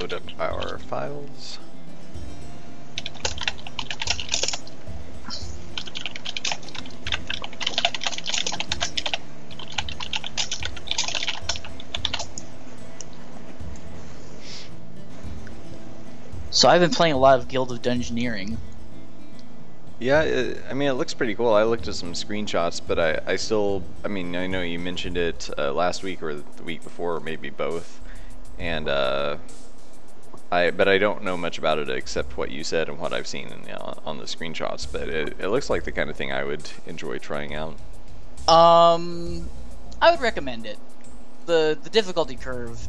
load up our files. So I've been playing a lot of Guild of Dungeoneering. Yeah, I mean, it looks pretty cool. I looked at some screenshots, but I still, I mean, I know you mentioned it last week or the week before, or maybe both, and but I don't know much about it except what you said and what I've seen on the screenshots. But it looks like the kind of thing I would enjoy trying out. I would recommend it. The difficulty curve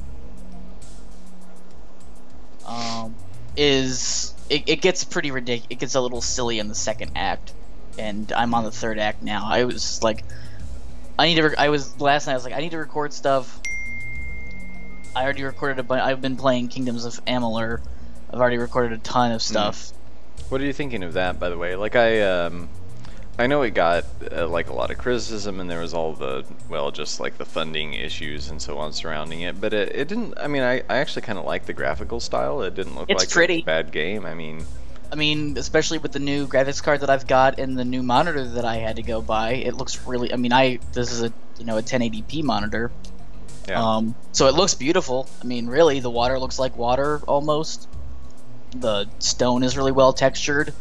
is it gets pretty ridiculous. It gets a little silly in the second act, and I'm on the third act now. I was like, last night I was like, I need to record stuff. I already recorded a bunch. I've been playing Kingdoms of Amalur. I've already recorded a ton of stuff. What are you thinking of that, by the way? Like I know it got like a lot of criticism, and there was all the, well, just like the funding issues and so on surrounding it. But it didn't. I mean, I actually kind of like the graphical style. It didn't look like a bad game. I mean, especially with the new graphics card that I've got and the new monitor that I had to go buy, it looks really. I mean, this is a a 1080p monitor. Yeah. So it looks beautiful. I mean, really, the water looks like water almost. The stone is really well textured.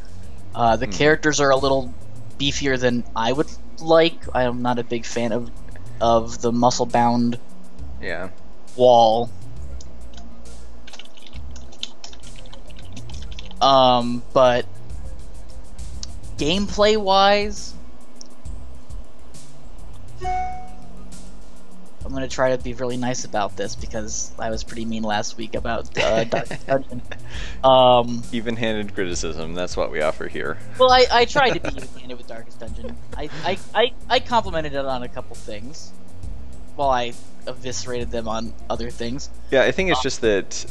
The characters are a little beefier than I would like. I am not a big fan of the muscle-bound wall. But gameplay-wise, I'm gonna try to be really nice about this because I was pretty mean last week about Darkest Dungeon. Even-handed criticism, that's what we offer here. Well, I tried to be even-handed with Darkest Dungeon. I complimented it on a couple things, while I eviscerated them on other things. Yeah, I think it's just that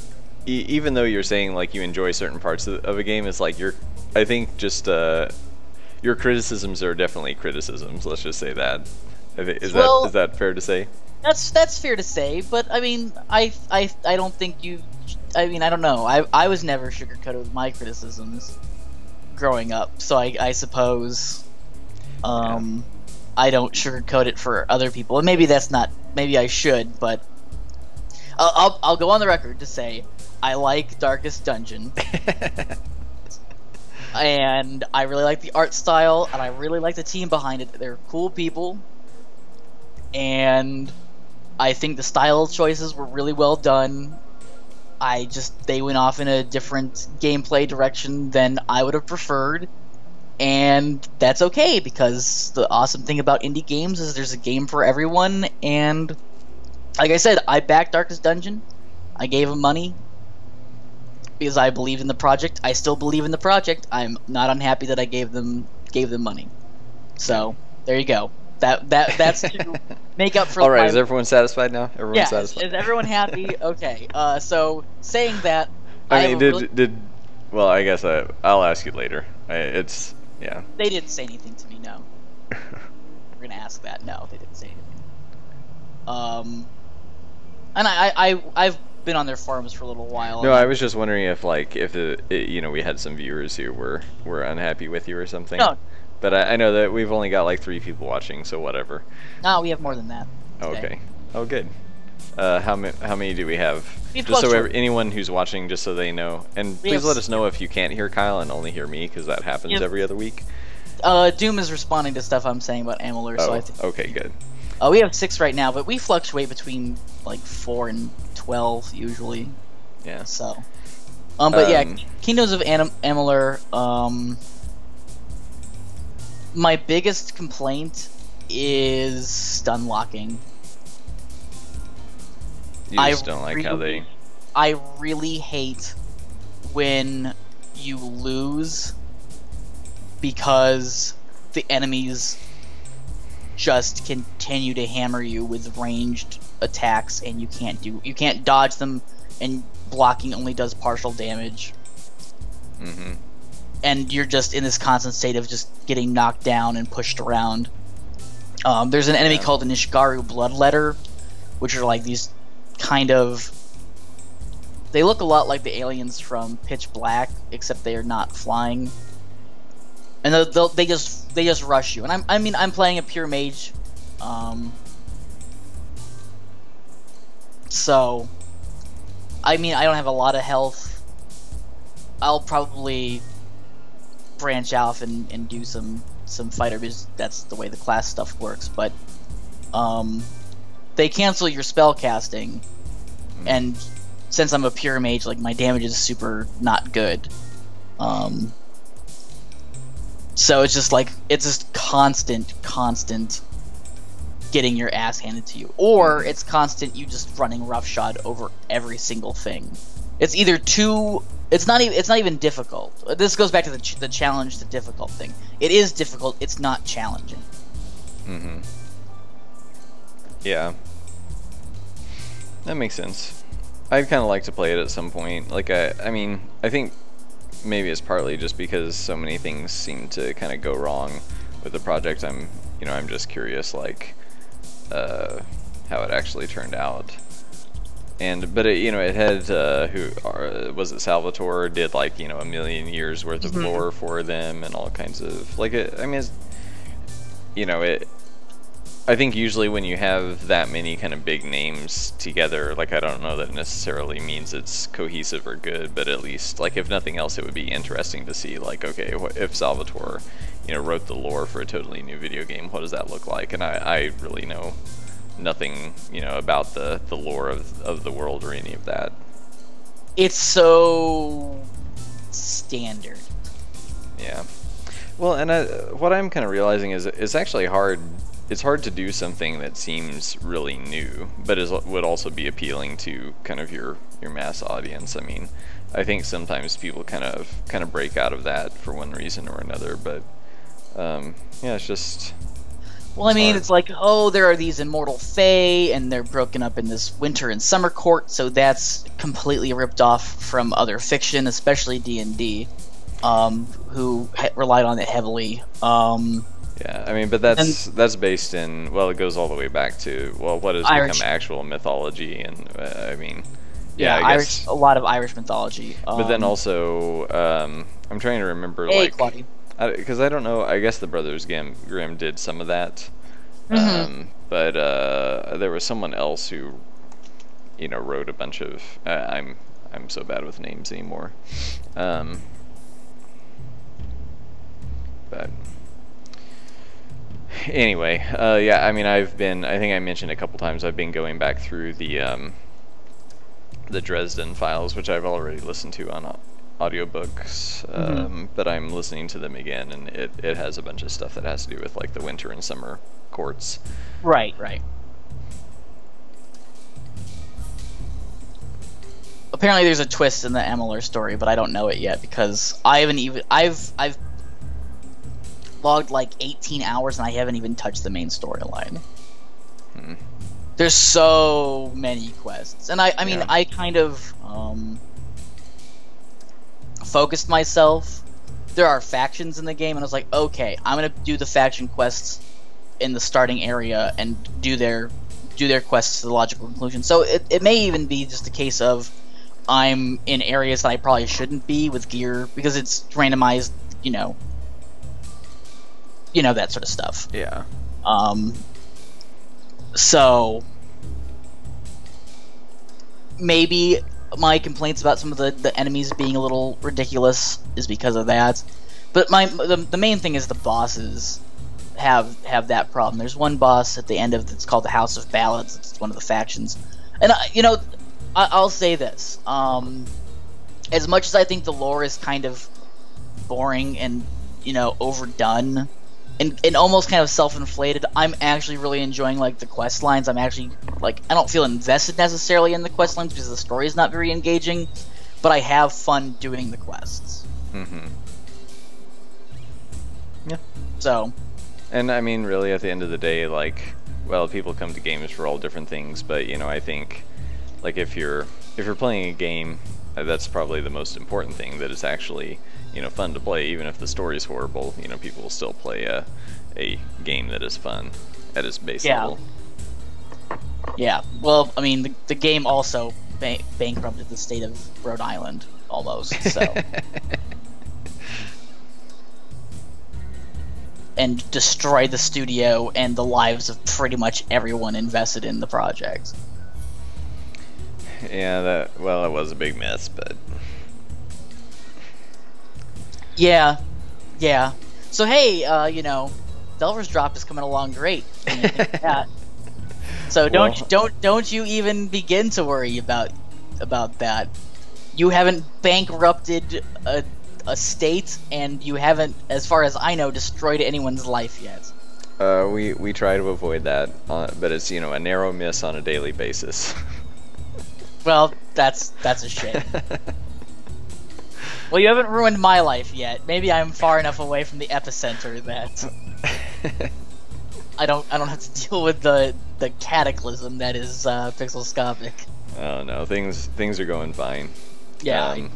even though you're saying like you enjoy certain parts of a game, it's like I think just your criticisms are definitely criticisms. Let's just say that. Is that fair to say? That's fair to say, but I mean, I don't think you. I mean, I don't know. I was never sugarcoated with my criticisms growing up, so I suppose I don't sugarcoat it for other people, and maybe that's not. Maybe I should, but I'll go on the record to say I like Darkest Dungeon, and I really like the art style, and I really like the team behind it. They're cool people. And I think the style choices were really well done. They went off in a different gameplay direction than I would have preferred. And that's okay, because the awesome thing about indie games is there's a game for everyone. And like I said, I backed Darkest Dungeon. I gave them money because I believed in the project. I still believe in the project. I'm not unhappy that I gave them money. So there you go. That's to make up for. All right, is everyone satisfied now? Everyone's satisfied. Is everyone happy? Okay. So saying that, I mean, well, I guess I'll ask you later. They didn't say anything to me. No. We're gonna ask that. No, they didn't say anything. And I've been on their forums for a little while. No, I was just wondering if we had some viewers who were unhappy with you or something. No. But I know that we've only got like 3 people watching, so whatever. No, we have more than that. Oh, okay. Oh, good. How many do we have? Just so anyone who's watching, just so they know. And please let us know if you can't hear Kyle and only hear me, because that happens every other week. Doom is responding to stuff I'm saying about Amalur, so I think. Okay, good. We have 6 right now, but we fluctuate between like 4 and 12 usually. Yeah. So. But yeah, Kingdoms of Amalur. My biggest complaint is stun locking. You just don't like how they... I really hate when you lose because the enemies just continue to hammer you with ranged attacks, and you can't dodge them, and blocking only does partial damage. Mm-hmm. And you're just in this constant state of just getting knocked down and pushed around. There's an enemy called the Nishgaru Bloodletter, which are like these kind of... They look a lot like the aliens from Pitch Black, except they are not flying. And they just rush you. And I'm playing a pure mage, so I don't have a lot of health. I'll probably branch off and do some fighter, because that's the way the class stuff works. But they cancel your spell casting, and since I'm a pure mage, like, my damage is super not good. So it's just constant getting your ass handed to you, or it's constant you just running roughshod over every single thing. It's either too. It's not even difficult. This goes back to the challenge to difficult thing. It is difficult. It's not challenging. Mm-hmm. Yeah. That makes sense. I'd kind of like to play it at some point. Like, I mean, I think maybe it's partly just because so many things seem to kind of go wrong with the project. I'm just curious, like, how it actually turned out. But it had was it Salvatore did, like, a million years worth of lore for them and all kinds of, like, I think usually when you have that many kind of big names together, like, I don't know that it necessarily means it's cohesive or good, but at least, like, if nothing else, it would be interesting to see, like, okay, if Salvatore, wrote the lore for a totally new video game, what does that look like? And I really know nothing, about the lore of the world or any of that. It's so standard. Yeah. Well, and what I'm kind of realizing is it's actually hard. It's hard to do something that seems really new, but would also be appealing to kind of your mass audience. I mean, I think sometimes people kind of break out of that for one reason or another, but yeah, it's just. Well, I mean, it's like, oh, there are these immortal fae, and they're broken up in this winter and summer court, so that's completely ripped off from other fiction, especially D&D, who relied on it heavily. Yeah, I mean, but that's based in, well, it goes all the way back to, well, what has become actual mythology, and I mean, yeah, I guess a lot of Irish mythology. But then also, I'm trying to remember, because I don't know, I guess the Brothers Grimm did some of that, but there was someone else who, wrote a bunch of, I'm so bad with names anymore, but anyway, yeah, I mean, I think I mentioned a couple times, I've been going back through the Dresden Files, which I've already listened to on audiobooks, but I'm listening to them again, and it has a bunch of stuff that has to do with, like, the winter and summer courts. Right. Apparently there's a twist in the Amalur story, but I don't know it yet, because I've logged like 18 hours and I haven't even touched the main storyline. There's so many quests, and I mean, I kind of focused myself. There are factions in the game, and I was like, okay, I'm gonna do the faction quests in the starting area and do their quests to the logical conclusion. So it may even be just a case of I'm in areas that I probably shouldn't be with gear, because it's randomized, that sort of stuff. Yeah. So maybe my complaints about some of the enemies being a little ridiculous is because of that. But the main thing is the bosses have that problem. There's one boss at the end of it's called the House of Ballads. It's one of the factions, and I'll say this: as much as I think the lore is kind of boring and overdone and almost kind of self-inflated, I'm actually really enjoying, like, the quest lines. I'm actually, like, I don't feel invested necessarily in the quest lines because the story is not very engaging, but I have fun doing the quests. Yeah. So. And I mean, really, at the end of the day, like, well, people come to games for all different things, but I think, like, if you're playing a game, that's probably the most important thing, that it's actually fun to play. Even if the story's horrible, people will still play a game that is fun at its base level. Yeah. Well, I mean, the game also bankrupted the state of Rhode Island almost. So. And destroy the studio and the lives of pretty much everyone invested in the project. Yeah, that was a big mess, but yeah. So hey, Delver's Drop is coming along great. Yeah. So don't you even begin to worry about that. You haven't bankrupted a state, and you haven't, as far as I know, destroyed anyone's life yet. We try to avoid that, but it's a narrow miss on a daily basis. Well, that's a shame. Well, you haven't ruined my life yet. Maybe I'm far enough away from the epicenter that I don't have to deal with the cataclysm that is Pixelscopic. Oh no, things are going fine. Yeah.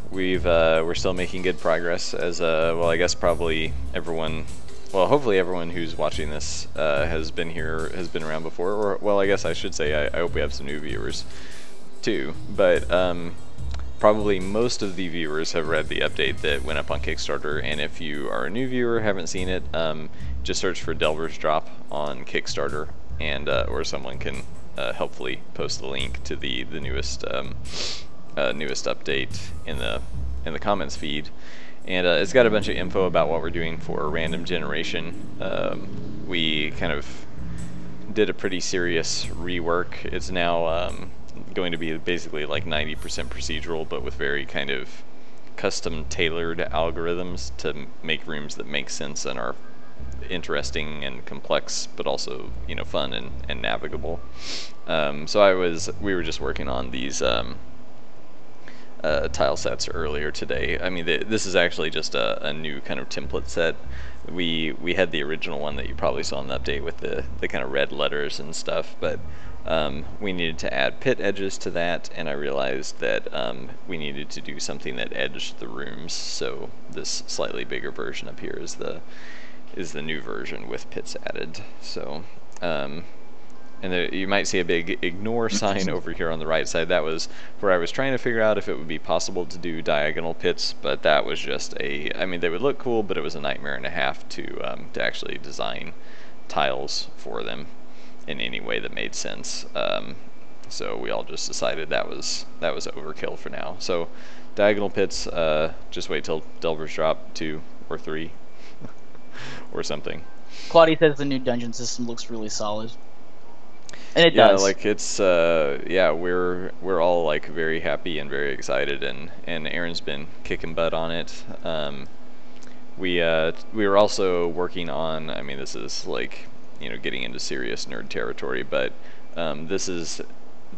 We're still making good progress as I guess probably everyone, hopefully everyone who's watching this has been around before, or I guess I should say I hope we have some new viewers too, but probably most of the viewers have read the update that went up on Kickstarter, and if you are a new viewer, haven't seen it, just search for Delver's Drop on Kickstarter, and or someone can helpfully post the link to the newest update in the comments feed, and it's got a bunch of info about what we're doing for random generation. We kind of did a pretty serious rework. It's now going to be basically like 90% procedural, but with very kind of custom tailored algorithms to make rooms that make sense and are interesting and complex, but also fun and navigable. So we were just working on these tile sets earlier today. I mean, this is actually just a new kind of template set. We had the original one that you probably saw in the update with the kind of red letters and stuff, but we needed to add pit edges to that, and I realized that we needed to do something that edged the rooms, so this slightly bigger version up here is the new version with pits added. So and you might see a big ignore sign over here on the right side. That was where I was trying to figure out if it would be possible to do diagonal pits, but that was just they would look cool, but it was a nightmare and a half to actually design tiles for them in any way that made sense. So we all just decided that was overkill for now. So diagonal pits, just wait till Delver's Drop 2 or 3 or something. Claudia says the new dungeon system looks really solid. And it does. Like it's we're all like very happy and very excited, and Aaron's been kicking butt on it. We were also working on, this is like getting into serious nerd territory, but this is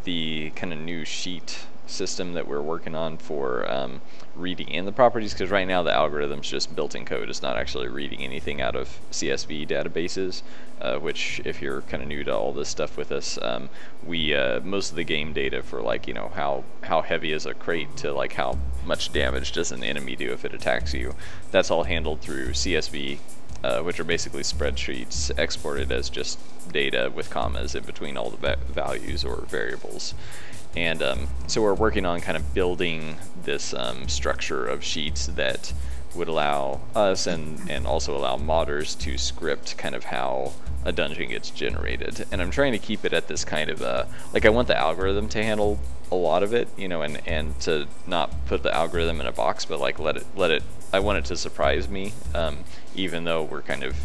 the kind of new sheet system that we're working on for reading in the properties, because right now the algorithm's just built-in code. It's not actually reading anything out of CSV databases, which, if you're kind of new to all this stuff with us, we most of the game data for like how heavy is a crate to like how much damage does an enemy do if it attacks you, that's all handled through CSV, which are basically spreadsheets exported as just data with commas in between all the values or variables. And so we're working on kind of building this structure of sheets that would allow us and also allow modders to script kind of how a dungeon gets generated. And I'm trying to keep it at this kind of like, I want the algorithm to handle a lot of it, and to not put the algorithm in a box, but like let it I want it to surprise me, even though we're kind of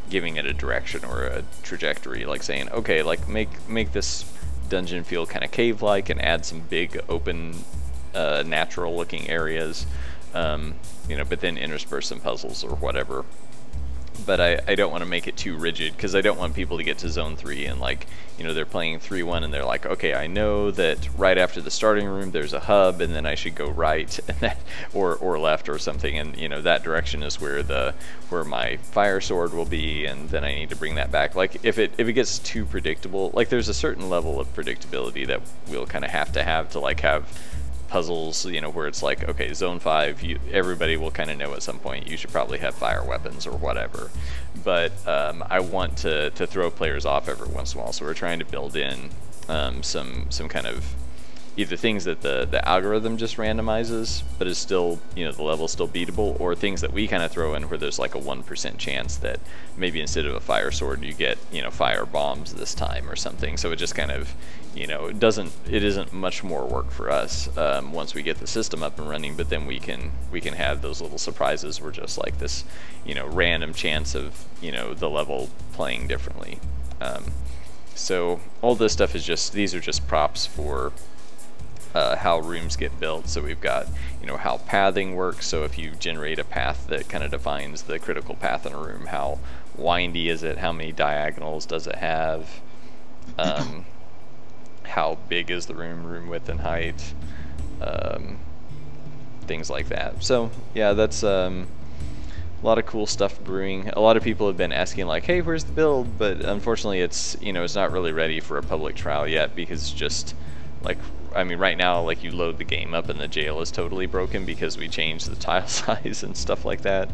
giving it a direction or a trajectory, like saying, okay, like make this dungeon feel kind of cave-like and add some big open natural looking areas, but then intersperse some puzzles or whatever. But I don't want to make it too rigid, because I don't want people to get to zone 3 and like they're playing 3-1 and they're like, okay, I know that right after the starting room there's a hub, and then I should go right and that, or left or something, and that direction is where my fire sword will be, and then I need to bring that back. Like if it gets too predictable, like there's a certain level of predictability that we'll kind of have to like have puzzles, where it's like, okay, zone 5, everybody will kind of know at some point you should probably have fire weapons or whatever. But I want to throw players off every once in a while, so we're trying to build in some kind of either things that the algorithm just randomizes, but is still, you know, the level's still beatable, or things that we kind of throw in where there's like a 1% chance that maybe instead of a fire sword you get, you know, fire bombs this time or something. So it just kind of, you know, it isn't much more work for us once we get the system up and running, but then we can have those little surprises where just like this, you know, random chance of, you know, the level playing differently. So all this stuff is just, these are just props for how rooms get built. So we've got, you know, how pathing works. So if you generate a path that kind of defines the critical path in a room, how windy is it? How many diagonals does it have? How big is the room width and height? Things like that. So yeah, that's a lot of cool stuff brewing. A lot of people have been asking like, hey, where's the build? But unfortunately it's, you know, it's not really ready for a public trial yet, because just like, I mean, right now, like, you load the game up and the jail is totally broken because we changed the tile size and stuff like that.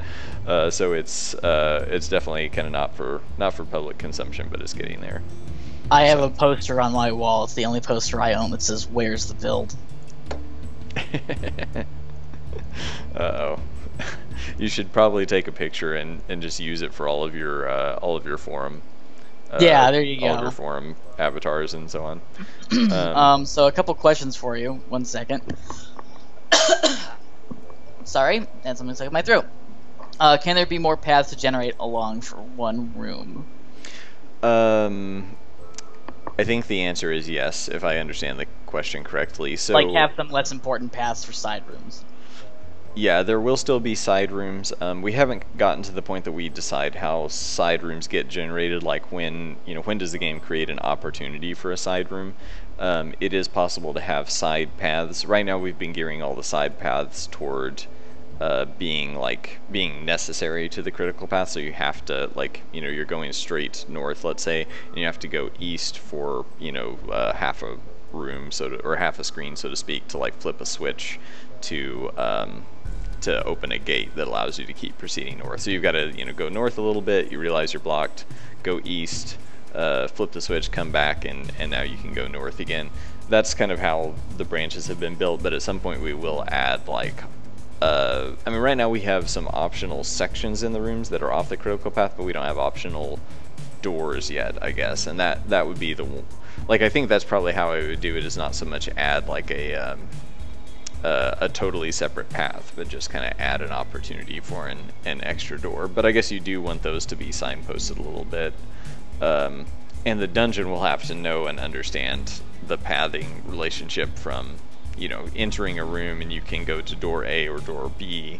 So it's definitely kind of not for public consumption, but it's getting there. I have a poster on my wall. It's the only poster I own that says, "Where's the build?" Uh-oh. You should probably take a picture and just use it for all of your forum. Yeah, there you go. All of your forum avatars and so on. So a couple questions for you. 1 second. Sorry, and something stuck in my throat. Can there be more paths to generate along for one room? I think the answer is yes, if I understand the question correctly. So, like, have some less important paths for side rooms. Yeah, there will still be side rooms. We haven't gotten to the point that we decide how side rooms get generated, like when does the game create an opportunity for a side room. It is possible to have side paths. Right now we've been gearing all the side paths toward being necessary to the critical path. So you have to, like, you know, you're going straight north, let's say, and you have to go east for, you know, half a room, or half a screen, so to speak, to like flip a switch to open a gate that allows you to keep proceeding north. So you've got to, you know, go north a little bit, you realize you're blocked, go east, flip the switch, come back, and now you can go north again. That's kind of how the branches have been built, but at some point we will add, like, I mean, right now we have some optional sections in the rooms that are off the critical path, but we don't have optional doors yet, I guess, and that would be like, I think that's probably how I would do it, is not so much add like a totally separate path, but just kind of add an opportunity for an extra door. But I guess you do want those to be signposted a little bit. And the dungeon will have to know and understand the pathing relationship from, you know, entering a room and you can go to door A or door B.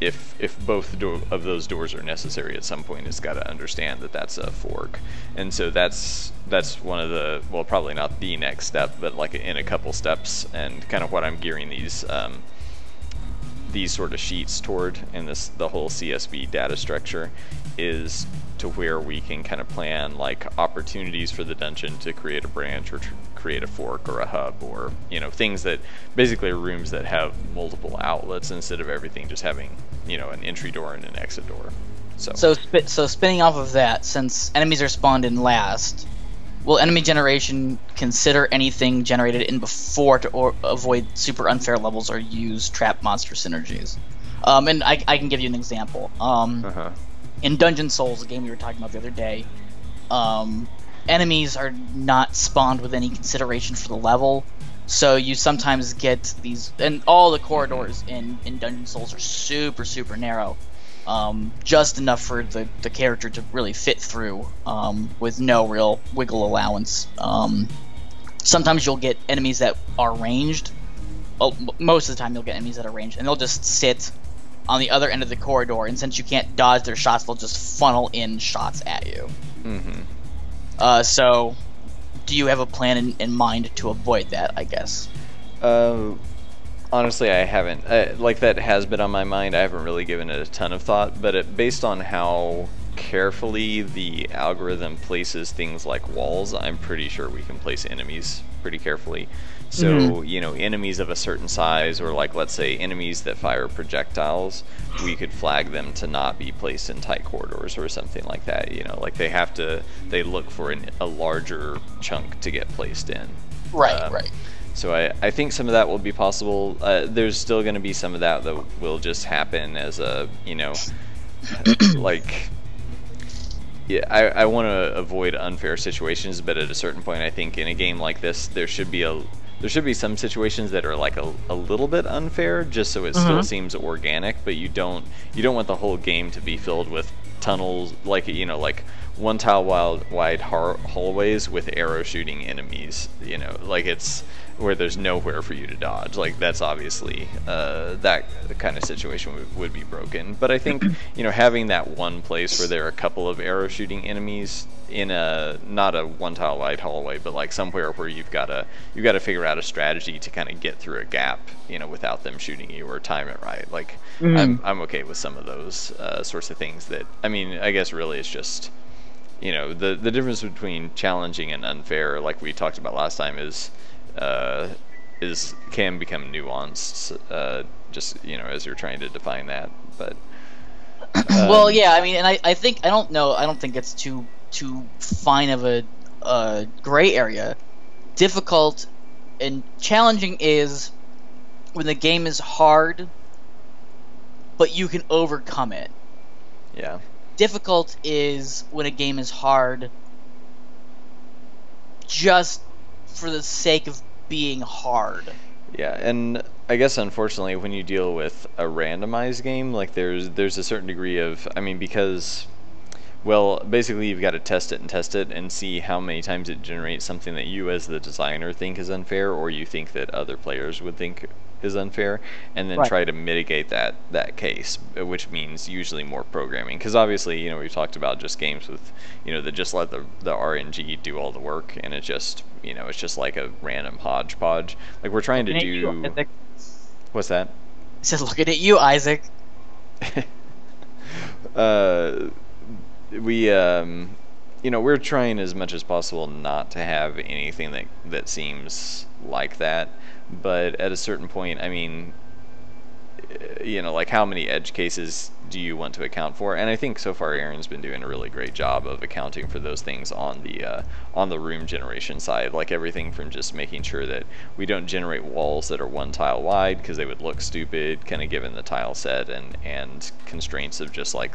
If both of those doors are necessary at some point, it's got to understand that that's a fork. And so that's one of the, well, probably not the next step, but like in a couple steps, and kind of what I'm gearing these sort of sheets toward, and the whole CSV data structure, is to where we can kind of plan like opportunities for the dungeon to create a branch, or to create a fork or a hub, or, you know, things that basically are rooms that have multiple outlets instead of everything just having, you know, an entry door and an exit door. So spinning off of that, since enemies are spawned in last, will enemy generation consider anything generated in before to avoid super unfair levels or use trap monster synergies? And I can give you an example. In Dungeon Souls, a game we were talking about the other day, enemies are not spawned with any consideration for the level, so you sometimes get these, and all the corridors in Dungeon Souls are super, super narrow, just enough for the character to really fit through, with no real wiggle allowance. Sometimes you'll get enemies that are ranged. Well, most of the time you'll get enemies that are ranged, and they'll just sit on the other end of the corridor, and since you can't dodge their shots, they'll just funnel in shots at you. So, do you have a plan in mind to avoid that, I guess? Honestly, I haven't. Like, that has been on my mind. I haven't really given it a ton of thought, but based on how carefully the algorithm places things like walls, I'm pretty sure we can place enemies pretty carefully. So, you know, enemies of a certain size, or like, let's say, enemies that fire projectiles, we could flag them to not be placed in tight corridors or something like that. You know, like they look for a larger chunk to get placed in. Right, right. So I think some of that will be possible. There's still going to be some of that will just happen as a, you know, like, yeah, I want to avoid unfair situations, but at a certain point, I think in a game like this, there should be some situations that are like a little bit unfair, just so it still seems organic. But you don't want the whole game to be filled with tunnels, like, you know, like one tile wide hallways with arrow shooting enemies. You know, like it's where there's nowhere for you to dodge. Like that's obviously that kind of situation would be broken. But I think, you know, having that one place where there are a couple of arrow shooting enemies in not a one tile wide hallway, but like somewhere where you've got to figure out a strategy to kind of get through a gap, you know, without them shooting you, or time it right. Like I'm okay with some of those sorts of things. That, I mean, I guess really it's just, you know, the difference between challenging and unfair, like we talked about last time, is can become nuanced, just, you know, as you're trying to define that. But well, yeah, I mean, and I think, I don't think it's too fine of a gray area. Difficult and challenging is when the game is hard, but you can overcome it. Yeah. Difficult is when a game is hard just for the sake of being hard. Yeah, and I guess unfortunately when you deal with a randomized game, like there's a certain degree of, I mean, because, well, basically you've got to test it and see how many times it generates something that you as the designer think is unfair, or you think that other players would think is unfair, and then try to mitigate that case, which means usually more programming. Because obviously, you know, we've talked about just games with, you know, that just let the RNG do all the work, and it just, you know, it's just like a random hodgepodge. Like we're trying to do. What's that? It says, "Looking at you, Isaac." You know, we're trying as much as possible not to have anything that seems like that, but at a certain point, I mean, you know, like how many edge cases do you want to account for? And I think so far Aaron's been doing a really great job of accounting for those things on the room generation side, like everything from just making sure that we don't generate walls that are one tile wide, because they would look stupid, kind of given the tile set and constraints of just like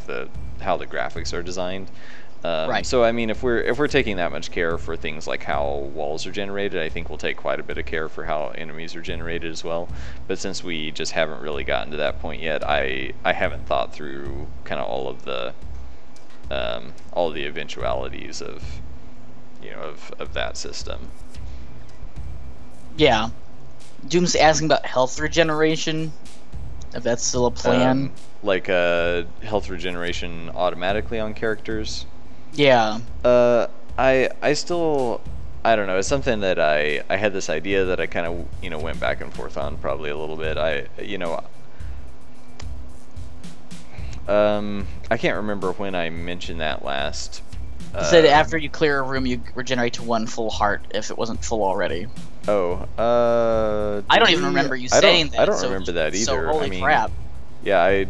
how the graphics are designed. So I mean, if we're taking that much care for things like how walls are generated, I think we'll take quite a bit of care for how enemies are generated as well. But since we just haven't really gotten to that point yet, I haven't thought through kind of all of the eventualities of, you know, of that system. Yeah, Doom's asking about health regeneration. If that's still a plan. Like health regeneration automatically on characters. Yeah. I still, I don't know, it's something that I had this idea that I kind of, you know, went back and forth on probably a little bit. You know, I can't remember when I mentioned that last. You said after you clear a room, you regenerate to 1 full heart if it wasn't full already. Oh, I don't even remember you saying that. I don't remember that either. So holy I mean, crap. Yeah,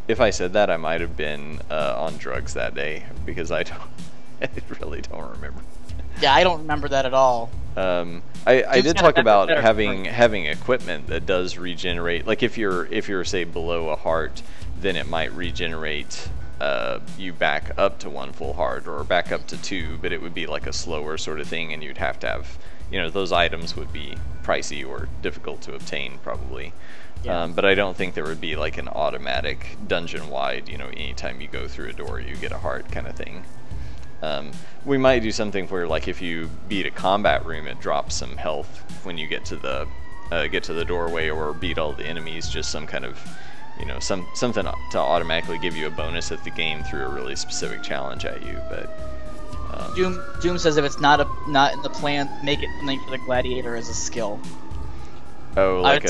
if I said that, I might have been on drugs that day, because I really don't remember. Yeah, I don't remember that at all. I did talk about having equipment that does regenerate. Like if you're say below a heart, then it might regenerate you back up to 1 full heart, or back up to 2, but it would be like a slower sort of thing, and you'd have to have, you know, those items would be pricey or difficult to obtain probably. Yeah. But I don't think there would be like an automatic dungeon-wide, you know, anytime you go through a door you get a heart kind of thing. We might do something where, like, if you beat a combat room, it drops some health when you get to the doorway, or beat all the enemies, just some kind of, you know, something to automatically give you a bonus if the game threw a really specific challenge at you. But Doom says if it's not in the plan, make it something for the gladiator as a skill. Oh, like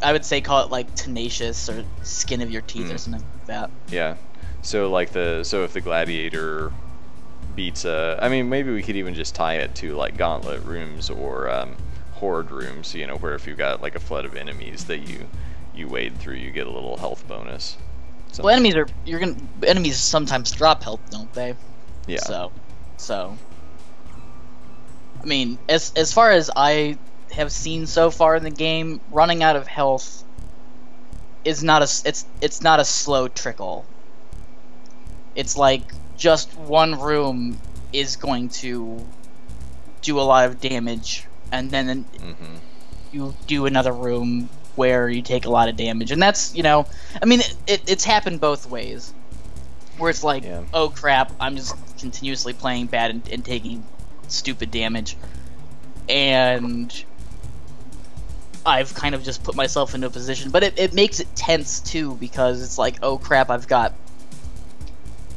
I would say call it like tenacious or skin of your teeth or something like that. Yeah. So like if the gladiator beats I mean, maybe we could even just tie it to like gauntlet rooms or horde rooms, you know, where if you've got like a flood of enemies that you wade through, you get a little health bonus. Well, enemies sometimes drop health, don't they? Yeah. So I mean, as far as I have seen so far in the game, running out of health is not it's not a slow trickle. It's like just one room is going to do a lot of damage, and then you do another room where you take a lot of damage, and that's, you know, I mean, it's happened both ways, where it's like, oh crap, I'm just continuously playing bad and taking stupid damage, and I've kind of just put myself into a position, but it makes it tense too, because it's like, oh crap, I've got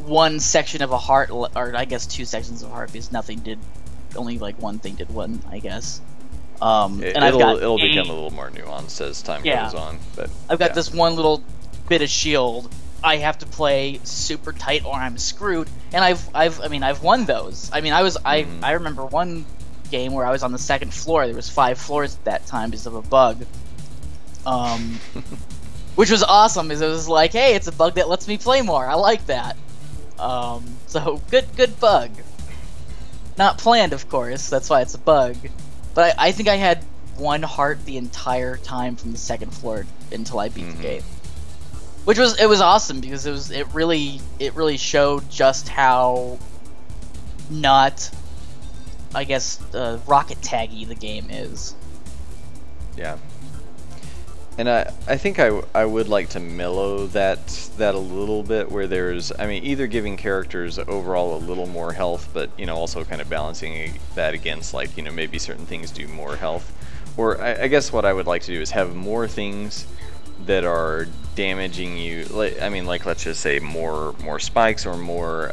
one section of a heart, or I guess 2 sections of a heart, because nothing did, only like one thing did one, I guess. And it'll become a little more nuanced as time goes on. But I've got this one little bit of shield. I have to play super tight or I'm screwed. And I've won those. I mean, I remember one game where I was on the 2nd floor. There was 5 floors at that time because of a bug. Which was awesome, because it was like, hey, it's a bug that lets me play more. I like that. So good bug. Not planned, of course. That's why it's a bug. But I think I had 1 heart the entire time from the 2nd floor until I beat the game, which was awesome, because it really showed just how not, I guess, rocket taggy the game is. Yeah. And I think I would like to mellow that a little bit, where there's, I mean, either giving characters overall a little more health, but, you know, also kind of balancing that against, like, you know, maybe certain things do more health. Or I guess what I would like to do is have more things that are damaging you, like, I mean, like, let's just say more spikes, or more,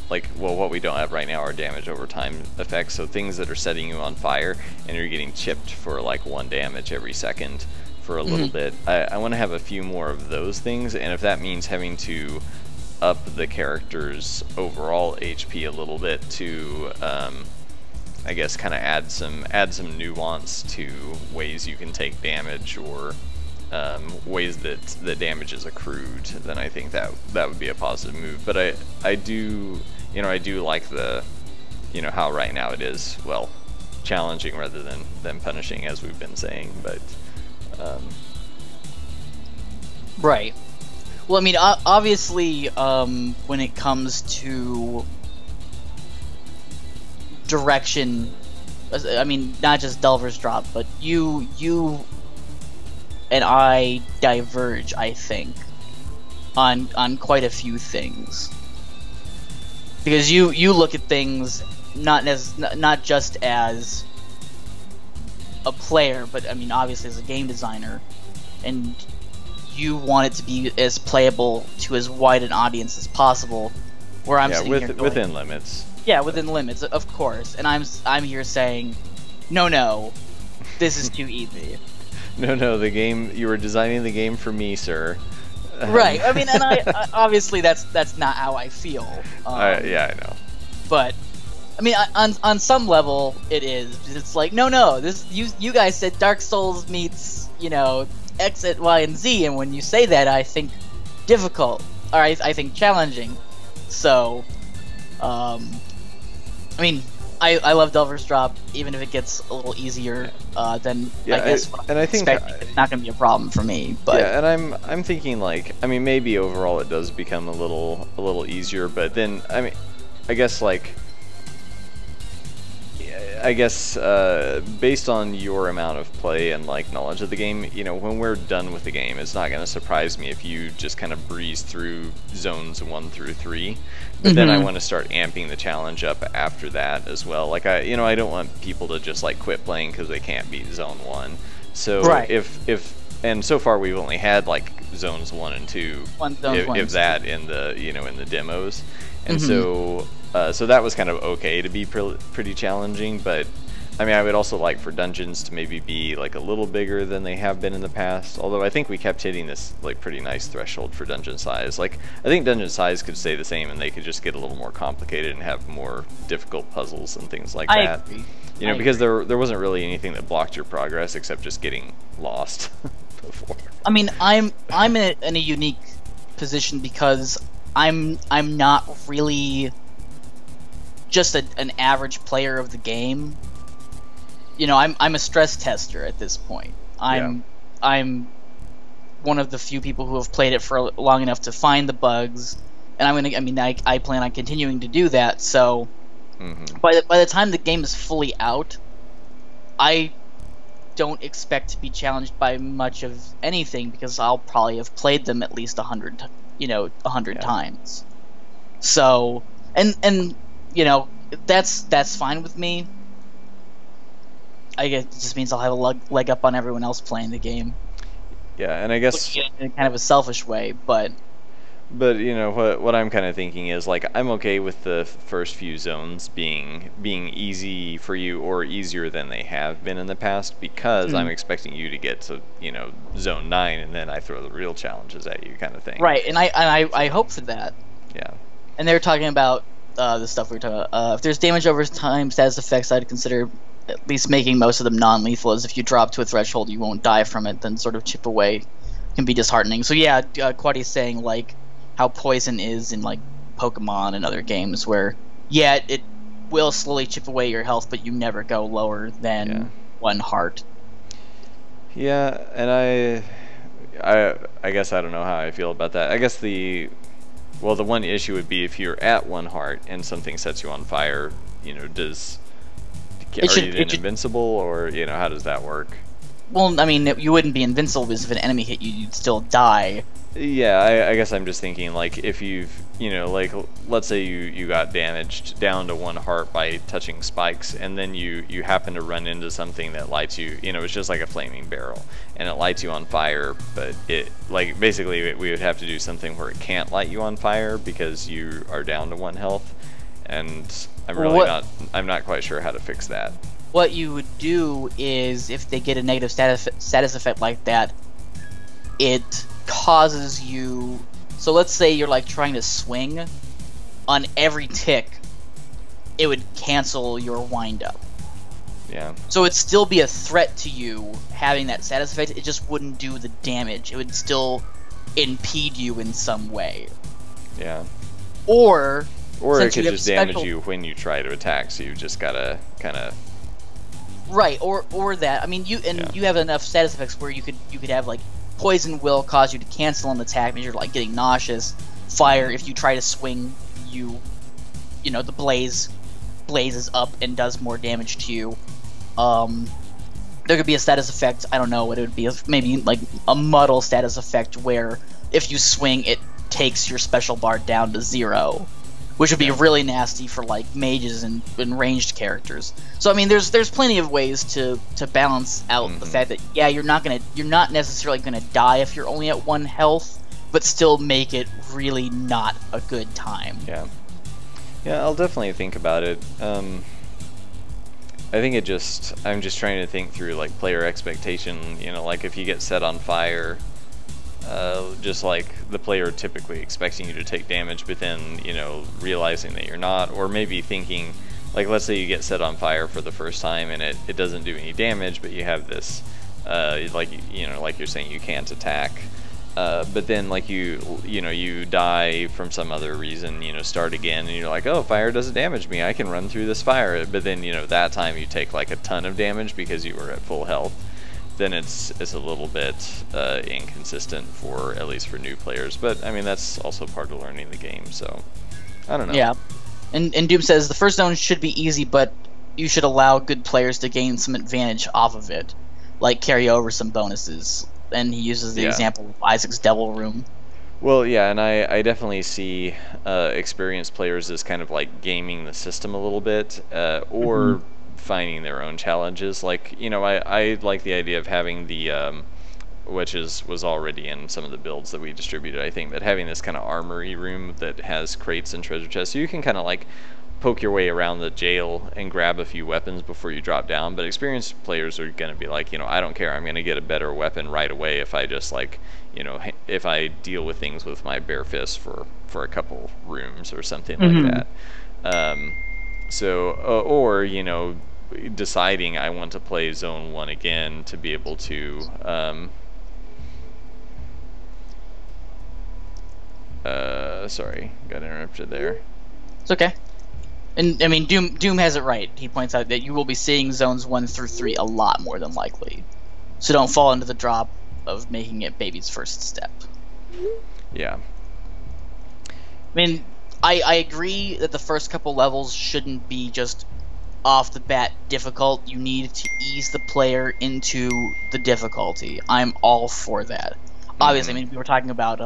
like, well, what we don't have right now are damage over time effects, so things that are setting you on fire, and you're getting chipped for, like, 1 damage every second. For a little bit. I want to have a few more of those things, and if that means having to up the character's overall HP a little bit to, I guess, kind of add some nuance to ways you can take damage, or ways that damage is accrued, then I think that would be a positive move. But I do, you know, I do like the, you know, how right now it is, well, challenging rather than punishing, as we've been saying, but. Right. Well, I mean, obviously, when it comes to direction, I mean, not just Delver's Drop, but you and I diverge, I think, on quite a few things. Because you look at things not just as a player, but I mean, obviously as a game designer, and you want it to be as playable to as wide an audience as possible. Where I'm sitting here going, within limits. Yeah, within limits, of course. And I'm here saying, no, this is too easy. No, the game, you were designing the game for me, sir. Right. I mean, and I obviously that's not how I feel. Yeah, I know. But I mean, on some level, it is. It's like, no, this you guys said Dark Souls meets, you know, X, Y, and Z, and when you say that, I think difficult, or I think challenging. So, I mean, I love Delver's Drop, even if it gets a little easier than I guess. I think it's not going to be a problem for me. But yeah, and I'm thinking, like, I mean, maybe overall it does become a little easier, but then I mean, I guess, like. I guess based on your amount of play and like knowledge of the game, you know, when we're done with the game, it's not going to surprise me if you just kind of breeze through zones 1 through 3. But then I want to start amping the challenge up after that as well. Like I don't want people to just like quit playing because they can't beat zone 1. So if and so far we've only had like zones 1 and 2, if that in the, you know, in the demos, and so that was kind of okay to be pretty challenging, but I mean, I would also like for dungeons to maybe be like a little bigger than they have been in the past, although I think we kept hitting this like pretty nice threshold for dungeon size. Like, I think dungeon size could stay the same and they could just get a little more complicated and have more difficult puzzles and things like that. I agree. You know, because there wasn't really anything that blocked your progress except just getting lost before. I mean, I'm in a unique position because I'm not really just an average player of the game. I'm a stress tester at this point. Yeah. I'm one of the few people who have played it for long enough to find the bugs, and I plan on continuing to do that. So by the time the game is fully out, I don't expect to be challenged by much of anything because I'll probably have played them at least 100 times. So, and that's fine with me. I guess it just means I'll have a leg up on everyone else playing the game. Yeah, and I guess, In kind of a selfish way, but what I'm kind of thinking is like I'm okay with the first few zones being easy for you or easier than they have been in the past because I'm expecting you to get to zone 9 and then I throw the real challenges at you kind of thing. right, and I hope for that. Yeah. And they're talking about the stuff we were talking about. If there's damage over time status effects, I'd consider at least making most of them non-lethal, as if you drop to a threshold you won't die from it, then sort of chip away can be disheartening. So yeah, Quaddy's saying like how poison is in like Pokemon and other games where it will slowly chip away your health, but you never go lower than 1 heart. Yeah, and I guess I don't know how I feel about that. I guess the one issue would be if you're at 1 heart and something sets you on fire, are you then invincible, or how does that work? Well, I mean, you wouldn't be invincible because if an enemy hit you, you'd still die. Yeah, I guess I'm just thinking, like, if you've, like, let's say you got damaged down to 1 heart by touching spikes, and then you happen to run into something that lights you, it's just like a flaming barrel, and it lights you on fire, but like, basically we would have to do something where it can't light you on fire because you are down to 1 health, and I'm not quite sure how to fix that. What you would do is, if they get a negative status effect like that, it causes you. So let's say you're like trying to swing. On every tick, it would cancel your wind up. Yeah. So it'd still be a threat to you having that status effect. It just wouldn't do the damage. It would still impede you in some way. Yeah. Or it could just damage you when you try to attack. So you just gotta kind of. Right, or that. I mean, you have enough status effects where you could have like poison will cause you to cancel an attack, means you're like getting nauseous. Fire, if you try to swing, the blazes up and does more damage to you. There could be a status effect. I don't know what it would be. Maybe like a muddle status effect where if you swing, it takes your special bar down to 0. Which would be really nasty for like mages and ranged characters. So I mean, there's plenty of ways to balance out the fact that you're not necessarily gonna die if you're only at 1 health, but still make it really not a good time. Yeah, I'll definitely think about it. I think I'm just trying to think through like player expectation. Like if you get set on fire. Just like the player typically expecting you to take damage, but then realizing that you're not, or maybe thinking, like, let's say you get set on fire for the first time and it doesn't do any damage, but you have this like you're saying you can't attack, but then like you die from some other reason, start again, and you're like, oh, fire doesn't damage me, I can run through this fire, but then that time you take like a ton of damage because you were at full health. Then it's a little bit inconsistent for at least for new players, but I mean that's also part of learning the game. So I don't know. Yeah, and Doom says the first zone should be easy, but you should allow good players to gain some advantage off of it, like carry over some bonuses. And he uses the example of Isaac's Devil Room. Well, yeah, and I definitely see experienced players as kind of like gaming the system a little bit, or finding their own challenges. Like, I like the idea of having the which was already in some of the builds that we distributed, I think, but having this kind of armory room that has crates and treasure chests, so you can kind of like poke your way around the jail and grab a few weapons before you drop down. But experienced players are going to be like, I don't care, I'm going to get a better weapon right away if I just like, if I deal with things with my bare fist for a couple rooms or something like that. So or deciding I want to play Zone 1 again to be able to sorry, got interrupted there. It's okay. And I mean, Doom has it right. He points out that you will be seeing zones 1 through 3 a lot more than likely. So don't fall into the drop of making it baby's first step. Yeah. I mean, I agree that the first couple levels shouldn't be just off the bat difficult. You need to ease the player into the difficulty. I'm all for that. Obviously, I mean, we were talking about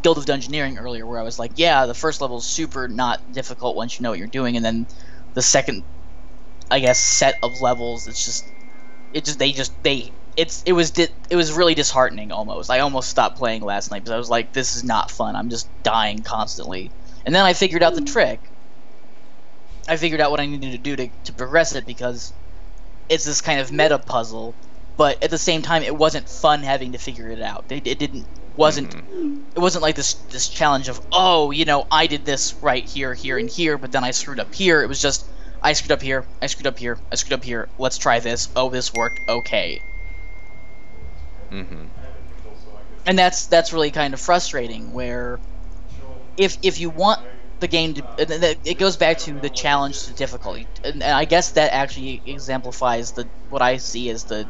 Guild of Dungeoneering earlier, where I was like, yeah, the first level is super not difficult once you know what you're doing, and then the second, I guess, set of levels, it was really disheartening almost. I almost stopped playing last night because I was like, this is not fun. I'm just dying constantly. And then I figured out the trick. I figured out what I needed to do to progress it, because it's this kind of meta puzzle, but at the same time it wasn't fun having to figure it out. It wasn't like this challenge of, oh, you know, I did this right here, here, and here, but then I screwed up here. It was just, I screwed up here, I screwed up here, I screwed up here. Let's try this. Oh, this worked. Okay. And that's really kind of frustrating, where if you want the game to, it goes back to the challenge to difficulty, and I guess that actually exemplifies what I see as the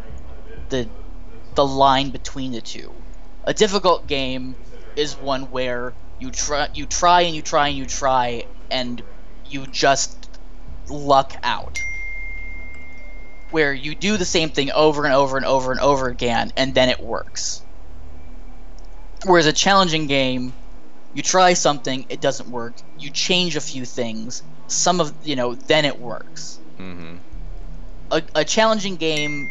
line between the two. A difficult game is one where you try and you try and you try, and you just luck out. Where you do the same thing over and over and over and over again, and then it works. Whereas a challenging game, you try something, it doesn't work. You change a few things, then it works. A challenging game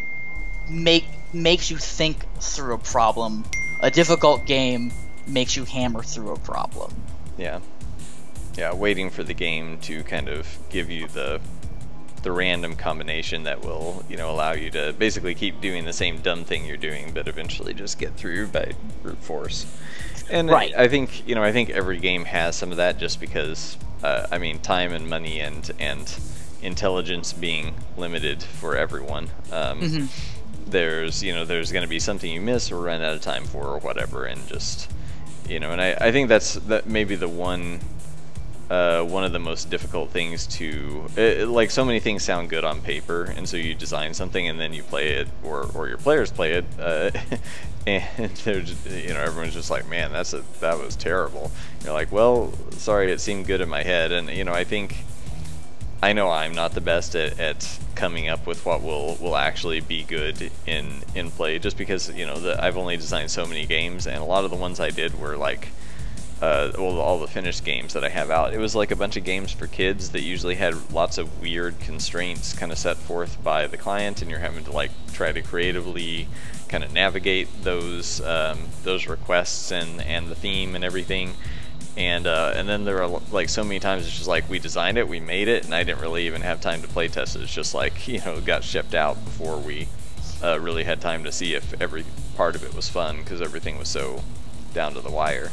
makes you think through a problem. A difficult game makes you hammer through a problem. Yeah. Yeah, waiting for the game to kind of give you the random combination that will, allow you to basically keep doing the same dumb thing you're doing, but eventually just get through by brute force. And right. I think every game has some of that, just because, I mean, time and money and intelligence being limited for everyone. There's going to be something you miss or run out of time for or whatever, and just, and I think that maybe the one of the most difficult things to, like, so many things sound good on paper, and so you design something and then you play it, or your players play it, and they're just, everyone's just like, man, that was terrible. You're like, well, sorry, it seemed good in my head. And I know I'm not the best at coming up with what will actually be good in play, just because I've only designed so many games, and a lot of the ones I did were like, all the finished games that I have out, it was like a bunch of games for kids that usually had lots of weird constraints kind of set forth by the client, and you're having to like try to creatively kind of navigate those requests and the theme and everything. And then there are like so many times it's just like, we designed it, we made it, and I didn't really even have time to play test it. It's just like, it got shipped out before we really had time to see if every part of it was fun, because everything was so down to the wire.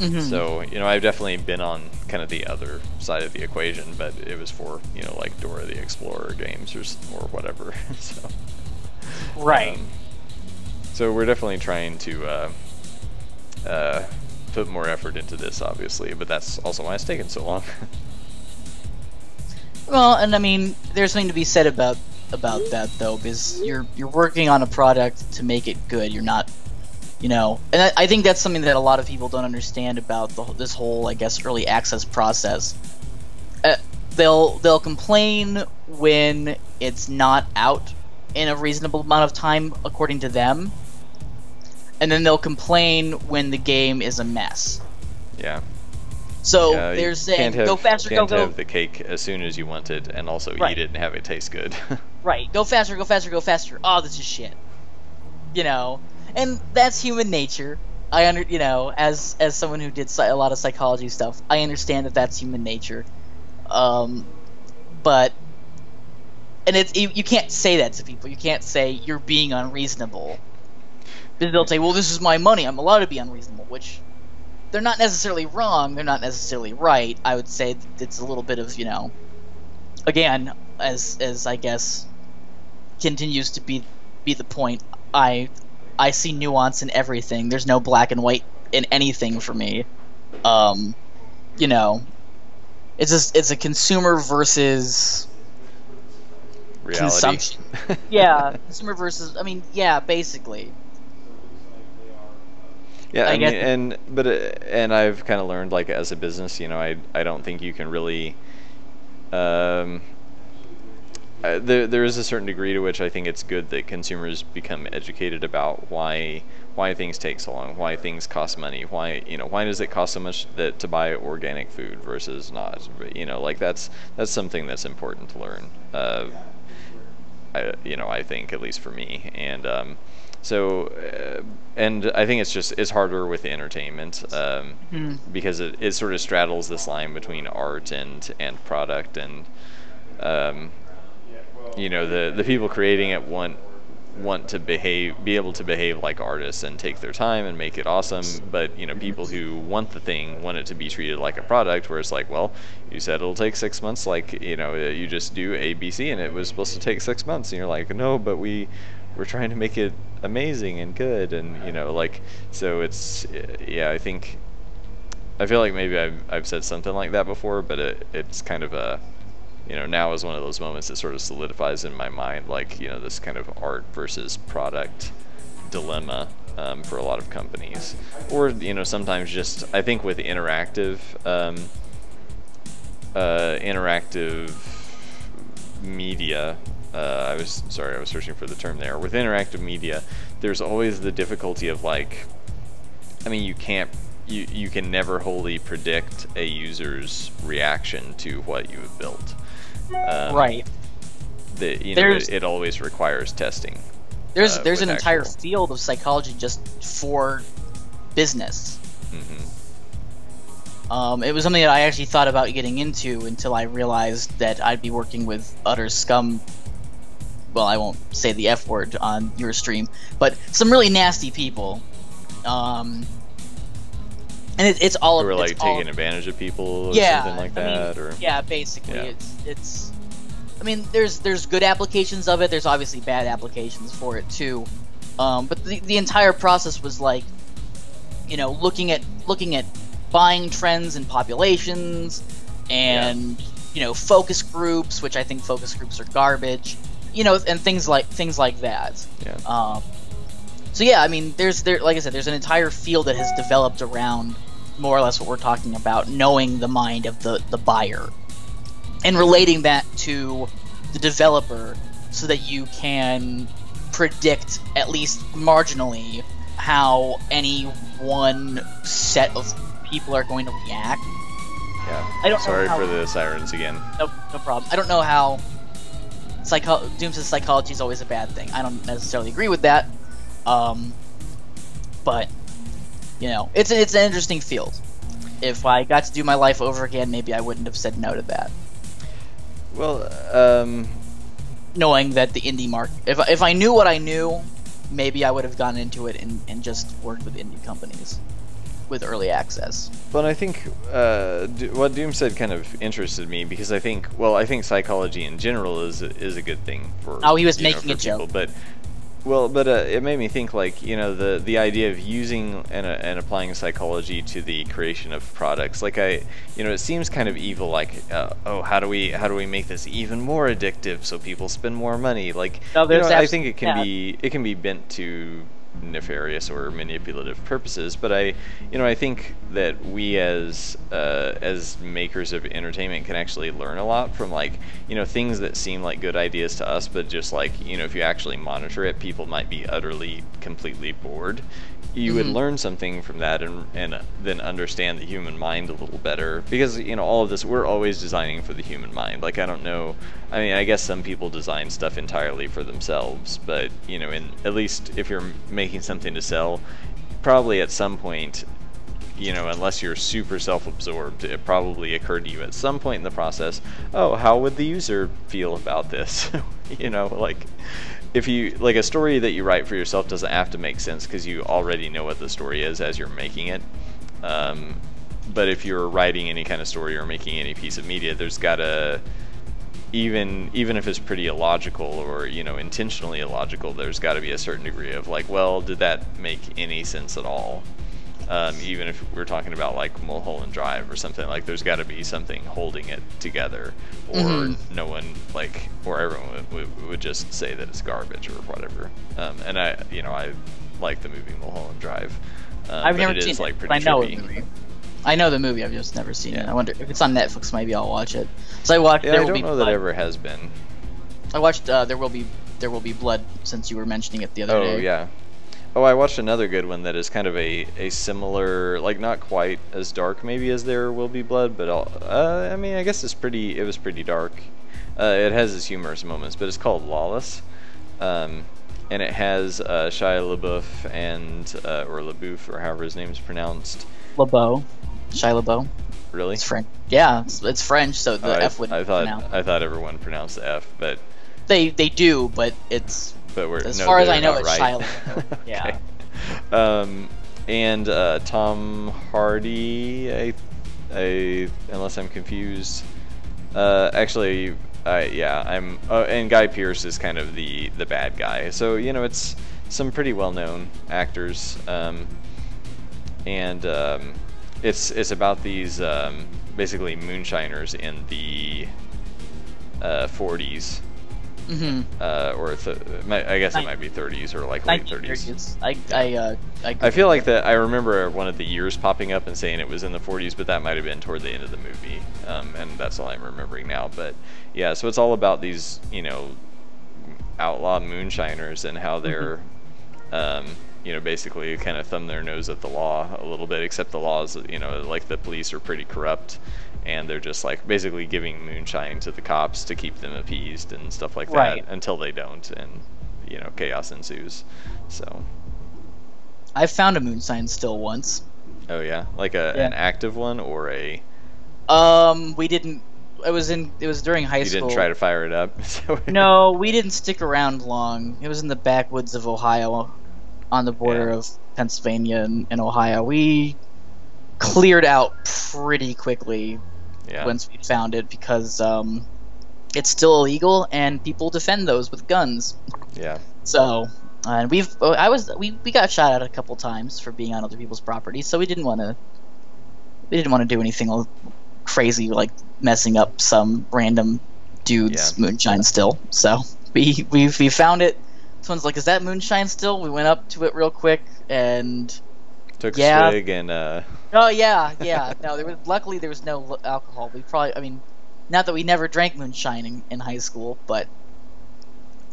So, I've definitely been on kind of the other side of the equation, but it was for, like Dora the Explorer games or whatever. So, right. So we're definitely trying to put more effort into this, obviously, but that's also why it's taken so long. Well, and I mean, there's something to be said about that, though, because you're working on a product to make it good. You're not, and I think that's something that a lot of people don't understand about this whole, I guess, early access process. They'll complain when it's not out in a reasonable amount of time, according to them, and then they'll complain when the game is a mess. Yeah. So they're saying, go faster, go. Can't have the cake as soon as you want it, and also eat it and have it taste good. Right. Go faster, go faster, go faster. Oh, this is shit. And that's human nature. As someone who did a lot of psychology stuff, I understand that that's human nature. But you can't say that to people. You can't say you're being unreasonable. Because they'll say, well, this is my money, I'm allowed to be unreasonable, which they're not necessarily wrong, they're not necessarily right. I would say that it's a little bit of, again, as I guess continues to be the point, I see nuance in everything. There's no black and white in anything for me. it's a consumer versus Reality. consumption. Yeah, consumer versus. I mean, yeah, basically. Yeah, I I mean, guess. and I've kind of learned, like, as a business, I don't think you can really, um, there is a certain degree to which I think it's good that consumers become educated about why things take so long, why things cost money, why does it cost so much to buy organic food versus not, like that's something that's important to learn. I think, at least for me, and and I think it's harder with entertainment, Mhm. because it sort of straddles this line between art and product, and um, the people creating it want to be able to behave like artists and take their time and make it awesome, but people who want the thing want it to be treated like a product, where it's like, well, you said it'll take 6 months, like, you just do ABC and it was supposed to take 6 months, and you're like, no, but we're trying to make it amazing and good, and like, so it's, yeah, I feel like maybe I've said something like that before, but it's kind of a, now is one of those moments that sort of solidifies in my mind, like, this kind of art versus product dilemma, for a lot of companies. Or, sometimes just, I think with interactive media, I was searching for the term there. With interactive media, there's always the difficulty of, like, I mean, you can never wholly predict a user's reaction to what you have built. Right. It always requires testing. There's with an entire actual- field of psychology just for business. It was something that I actually thought about getting into until I realized that I'd be working with utter scum. Well, I won't say the F word on your stream, but some really nasty people. And it's all Who are, like, it's all, taking advantage of people or yeah, something like I mean, that, or yeah, basically, Yeah. it's. I mean, there's good applications of it. There's obviously bad applications for it too. But the entire process was like, looking at buying trends and populations, and focus groups, which I think focus groups are garbage. And things like that. Yeah. So yeah, I mean, like I said, there's an entire field that has developed around more or less what we're talking about, knowing the mind of the buyer, and relating that to the developer, so that you can predict, at least marginally, how any one set of people are going to react. Yeah. I don't know Sorry how- for the sirens again. No problem. I don't know how Doom says psychology is always a bad thing. I don't necessarily agree with that. But it's an interesting field. If I got to do my life over again, maybe I wouldn't have said no to that. Well, Knowing that the indie market, if I knew what I knew, maybe I would have gone into it and just worked with indie companies with early access. but I think what Doom said kind of interested me, because I think psychology in general is a good thing for. Oh, he was you know, making for a people, joke. but it made me think, like, the idea of using and applying psychology to the creation of products. Like, it seems kind of evil. Like, oh, how do we make this even more addictive so people spend more money? Like, No, there's I think it can yeah. be bent to nefarious or manipulative purposes, but I think that we as makers of entertainment can actually learn a lot from, like, things that seem like good ideas to us, but just, like, if you actually monitor it, people might be utterly, completely bored. You would learn something from that, and then understand the human mind a little better, because all of this, we're always designing for the human mind. Like, I don't know, I mean, I guess some people design stuff entirely for themselves, but at least if you're making something to sell, probably at some point, unless you're super self-absorbed, it probably occurred to you at some point in the process, oh, how would the user feel about this? Like, if you, like, a story that you write for yourself doesn't have to make sense because you already know what the story is as you're making it. But if you're writing any kind of story or making any piece of media, there's gotta, even if it's pretty illogical or intentionally illogical, there's got to be a certain degree of, like, well, did that make any sense at all? Even if we're talking about like Mulholland Drive or something, like there's got to be something holding it together, or no one like, or everyone would just say that it's garbage or whatever. And I like the movie Mulholland Drive. I've never seen like it, pretty I know trippy. the movie. I know the movie. I've just never seen it. Yeah. I wonder if it's on Netflix. Maybe I'll watch it. So I watched. Yeah, There I Will don't Be know that Blood. it ever has been. I watched There Will Be Blood, since you were mentioning it the other day. Oh yeah. Oh, I watched another good one that is kind of a similar, like not quite as dark maybe as There Will Be Blood, but I mean, I guess it was pretty dark. It has its humorous moments, but it's called Lawless, and it has Shia LaBeouf and or LaBeouf, or however his name is pronounced. LeBeau, Shia LaBeau. Really? It's French. Yeah, it's French, so the F would. I thought everyone pronounced the F, but They do, but it's. but we're As no, far as they're I know, not it's right. Shia LaBeouf. Yeah. Okay. And Tom Hardy, unless I'm confused. Actually, I'm. And Guy Pearce is kind of the bad guy. So it's some pretty well-known actors. It's about these basically moonshiners in the 40s. I guess it might be 30s or like late 30s. I feel like that. I remember one of the years popping up and saying it was in the 40s, but that might have been toward the end of the movie, and that's all I'm remembering now. But yeah, so it's all about these outlaw moonshiners and how they're basically kind of thumb their nose at the law a little bit, except the laws, like the police are pretty corrupt, and they're just like basically giving moonshine to the cops to keep them appeased and stuff like that, Right. until they don't, and chaos ensues. So I found a moonshine still once. oh yeah, like an active one, or a We didn't. It was during high you school. didn't try to fire it up? No, we didn't stick around long. It was in the backwoods of Ohio, on the border Yeah. of Pennsylvania and Ohio. We cleared out pretty quickly Yeah. once we found it, because it's still illegal and people defend those with guns. Yeah. So, and we got shot at a couple times for being on other people's property, so we didn't want to do anything crazy like messing up some random dude's moonshine still. So we found it. Someone's like, "Is that moonshine still?" We went up to it real quick and Took a swig and oh yeah. No, luckily there was no alcohol. Not that we never drank moonshine in high school, but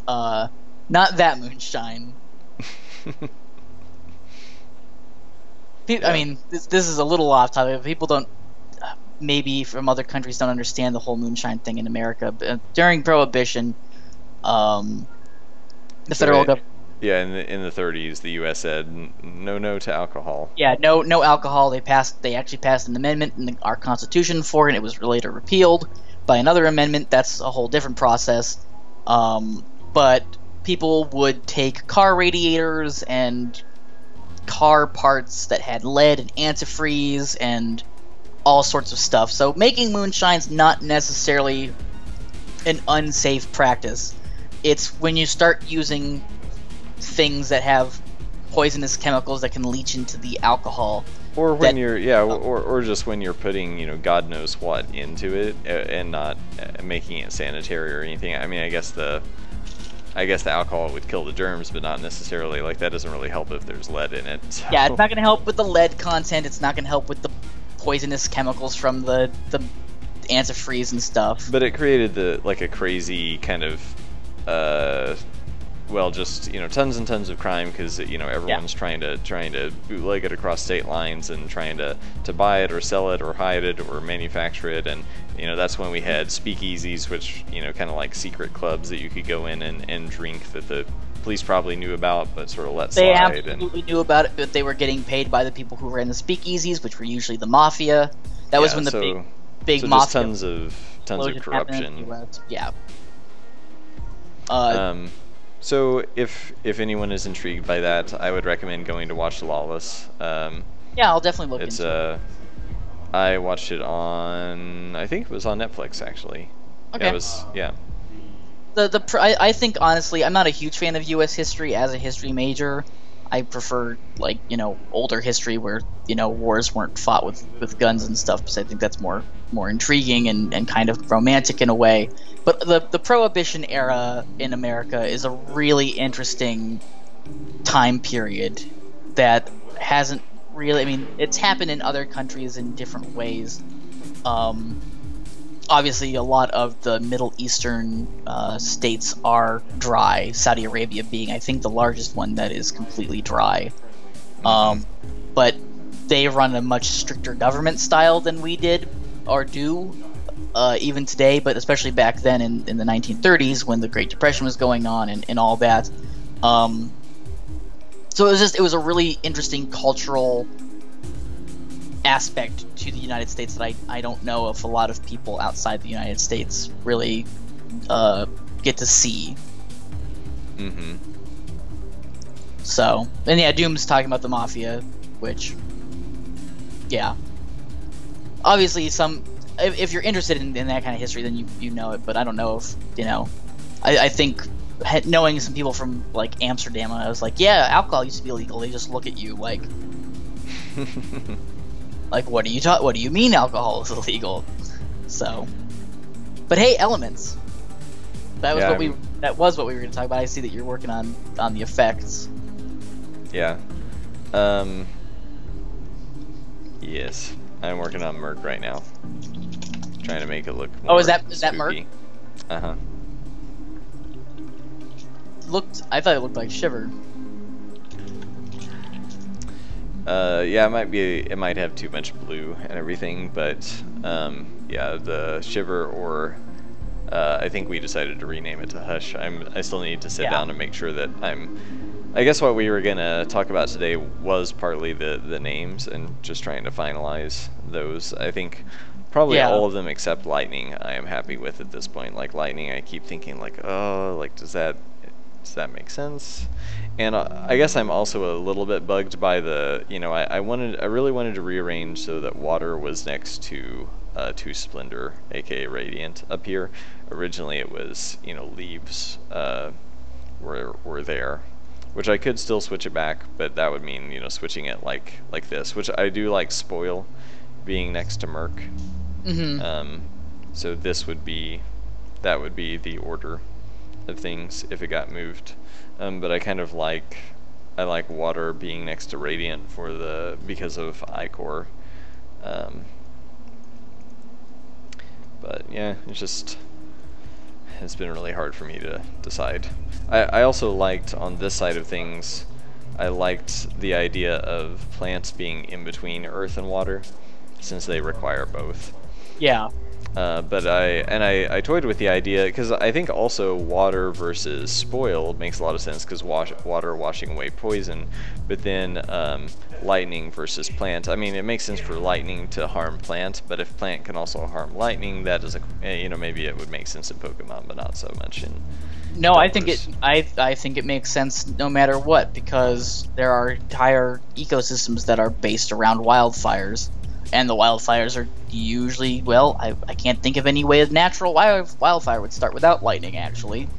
not that moonshine. I mean, this is a little off topic. People don't, maybe from other countries, don't understand the whole moonshine thing in America. But during Prohibition, the federal government. Yeah, in the 30s, the U.S. said no to alcohol. Yeah, no alcohol. They actually passed an amendment in our Constitution for it, and it was later repealed by another amendment. That's a whole different process. But people would take car radiators and car parts that had lead and antifreeze and all sorts of stuff. So making moonshine's not necessarily an unsafe practice. It's when you start using things that have poisonous chemicals that can leach into the alcohol. Or when or just when you're putting, God knows what into it, and not making it sanitary or anything. I mean, I guess the alcohol would kill the germs, but not necessarily, like, that doesn't really help if there's lead in it. So. Yeah, it's not going to help with the lead content. It's not going to help with the poisonous chemicals from the antifreeze and stuff. But it created a crazy kind of just tons and tons of crime, because everyone's trying to bootleg it across state lines and trying to buy it or sell it or hide it or manufacture it. And that's when we had speakeasies, which kind of like secret clubs that you could go in and drink, that the police probably knew about but sort of let slide. They absolutely knew about it, but they were getting paid by the people who ran the speakeasies, which were usually the mafia. That was when the big mafia. Tons of corruption. Yeah. So if anyone is intrigued by that, I would recommend going to watch Lawless. Yeah, I'll definitely look into it. I watched it on, I think it was on Netflix, actually. Okay. Yeah, it was, yeah. I think, honestly, I'm not a huge fan of U.S. history as a history major. I prefer like older history where wars weren't fought with guns and stuff, because I think that's more intriguing and kind of romantic in a way. But the Prohibition era in America is a really interesting time period that hasn't really. I mean, it's happened in other countries in different ways. Obviously, a lot of the Middle Eastern states are dry, Saudi Arabia being, I think, the largest one that is completely dry. But they run a much stricter government style than we did or do even today, but especially back then in the 1930s when the Great Depression was going on and all that. So it was a really interesting cultural aspect to the United States that I don't know if a lot of people outside the United States really get to see. Mm-hmm. So, and yeah, Doom's talking about the Mafia, which, yeah. Obviously, if you're interested in that kind of history, then you know it, but I don't know if, I think knowing some people from, like, Amsterdam, I was like, yeah, alcohol used to be illegal, they just look at you like... Like, what do you mean alcohol is illegal? So, but hey, elements. That was what we were going to talk about. I see that you're working on the effects. Yeah. Yes, I'm working on Merc right now. Trying to make it look more is that Merc? Uh-huh. I thought it looked like Shiver. Yeah, it might have too much blue and everything, but yeah, the Shiver, or I think we decided to rename it to Hush. I still need to sit down and make sure that I guess what we were gonna talk about today was partly the names and just trying to finalize those. I think probably all of them except Lightning I am happy with at this point. Like Lightning, I keep thinking like, oh, like does that make sense? And I guess I'm also a little bit bugged by the, I really wanted to rearrange so that water was next to Splendor, aka Radiant, up here. Originally it was, leaves were there, which I could still switch it back, but that would mean, switching it like this, which I do like Spoil being next to Merc. Mm-hmm. So that would be the order of things if it got moved. But I kind of like water being next to Radiant because of iCore. But yeah, it's been really hard for me to decide. I also liked, on this side of things, I liked the idea of plants being in between earth and water, since they require both. Yeah. But I toyed with the idea, because I think also water versus spoil makes a lot of sense, because water washing away poison, but then lightning versus plant. I mean, it makes sense for lightning to harm plant, but if plant can also harm lightning, that doesn't, maybe it would make sense in Pokemon, but not so much in... No, I think it makes sense no matter what, because there are entire ecosystems that are based around wildfires. And the wildfires are usually, well, I can't think of any way a natural wildfire would start without lightning, actually.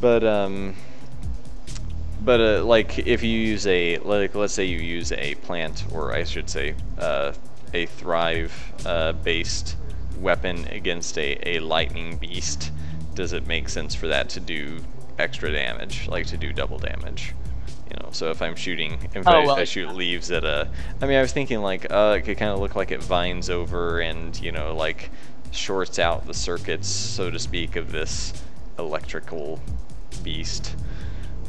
But like if you use let's say you use a plant, or I should say a Thrive based weapon against a lightning beast, does it make sense for that to do extra damage, like to do double damage? So if I'm shooting, I shoot leaves at I was thinking like, it could kind of look like it vines over and, like shorts out the circuits, so to speak, of this electrical beast.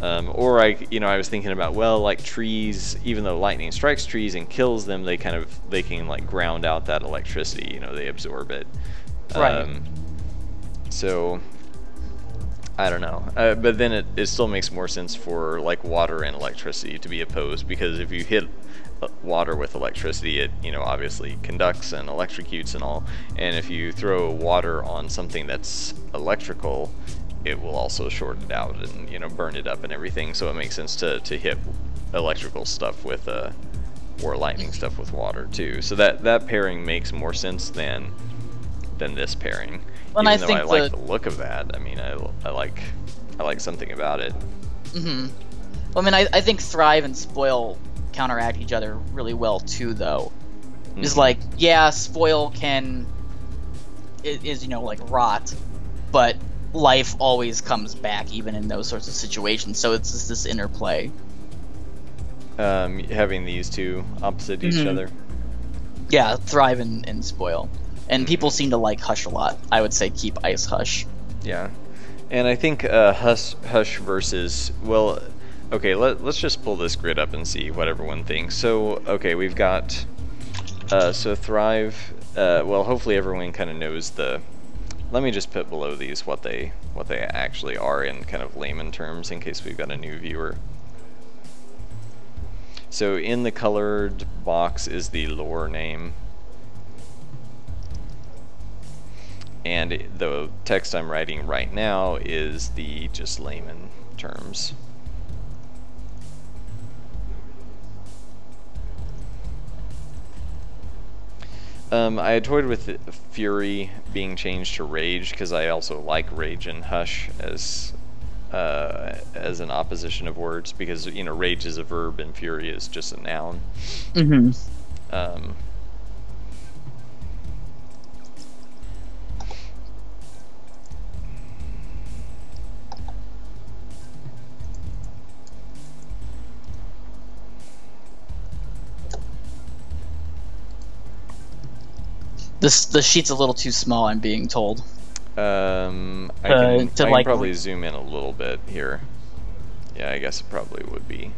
Or I was thinking about, well, like trees, even though lightning strikes trees and kills them, they can like ground out that electricity, they absorb it. Right. So I don't know, but then it still makes more sense for like water and electricity to be opposed, because if you hit water with electricity, it obviously conducts and electrocutes and all, and if you throw water on something that's electrical, it will also short it out and burn it up and everything. So it makes sense to hit electrical stuff with or lightning stuff with water too. So that pairing makes more sense than this pairing. Even though I like the look of that, I mean, I like something about it. Mm-hmm. Well, I mean, I think thrive and spoil counteract each other really well too, though. It's like, yeah, spoil is like rot, but life always comes back even in those sorts of situations. So it's just this interplay. Having these two opposite each other. Yeah, thrive and spoil. And people seem to like Hush a lot. I would say keep Ice Hush. Yeah. And I think Hush versus, well, okay, let's just pull this grid up and see what everyone thinks. So, okay, we've got, so Thrive, well, hopefully everyone kind of knows let me just put below these what they actually are in kind of layman terms in case we've got a new viewer. So in the colored box is the lore name. And the text I'm writing right now is the just layman terms. I had toyed with Fury being changed to Rage because I also like Rage and Hush as an opposition of words, because Rage is a verb and Fury is just a noun. The sheet's a little too small, I'm being told. I can probably zoom in a little bit here. Yeah, I guess it probably would be.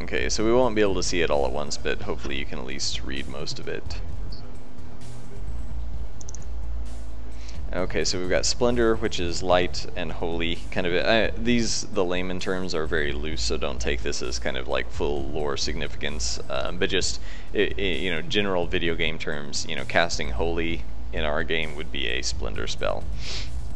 Okay, so we won't be able to see it all at once, but hopefully you can at least read most of it. Okay, so we've got Splendor, which is light and holy. Kind of the layman terms are very loose, so don't take this as kind of like full lore significance. But just general video game terms. Casting holy in our game would be a Splendor spell,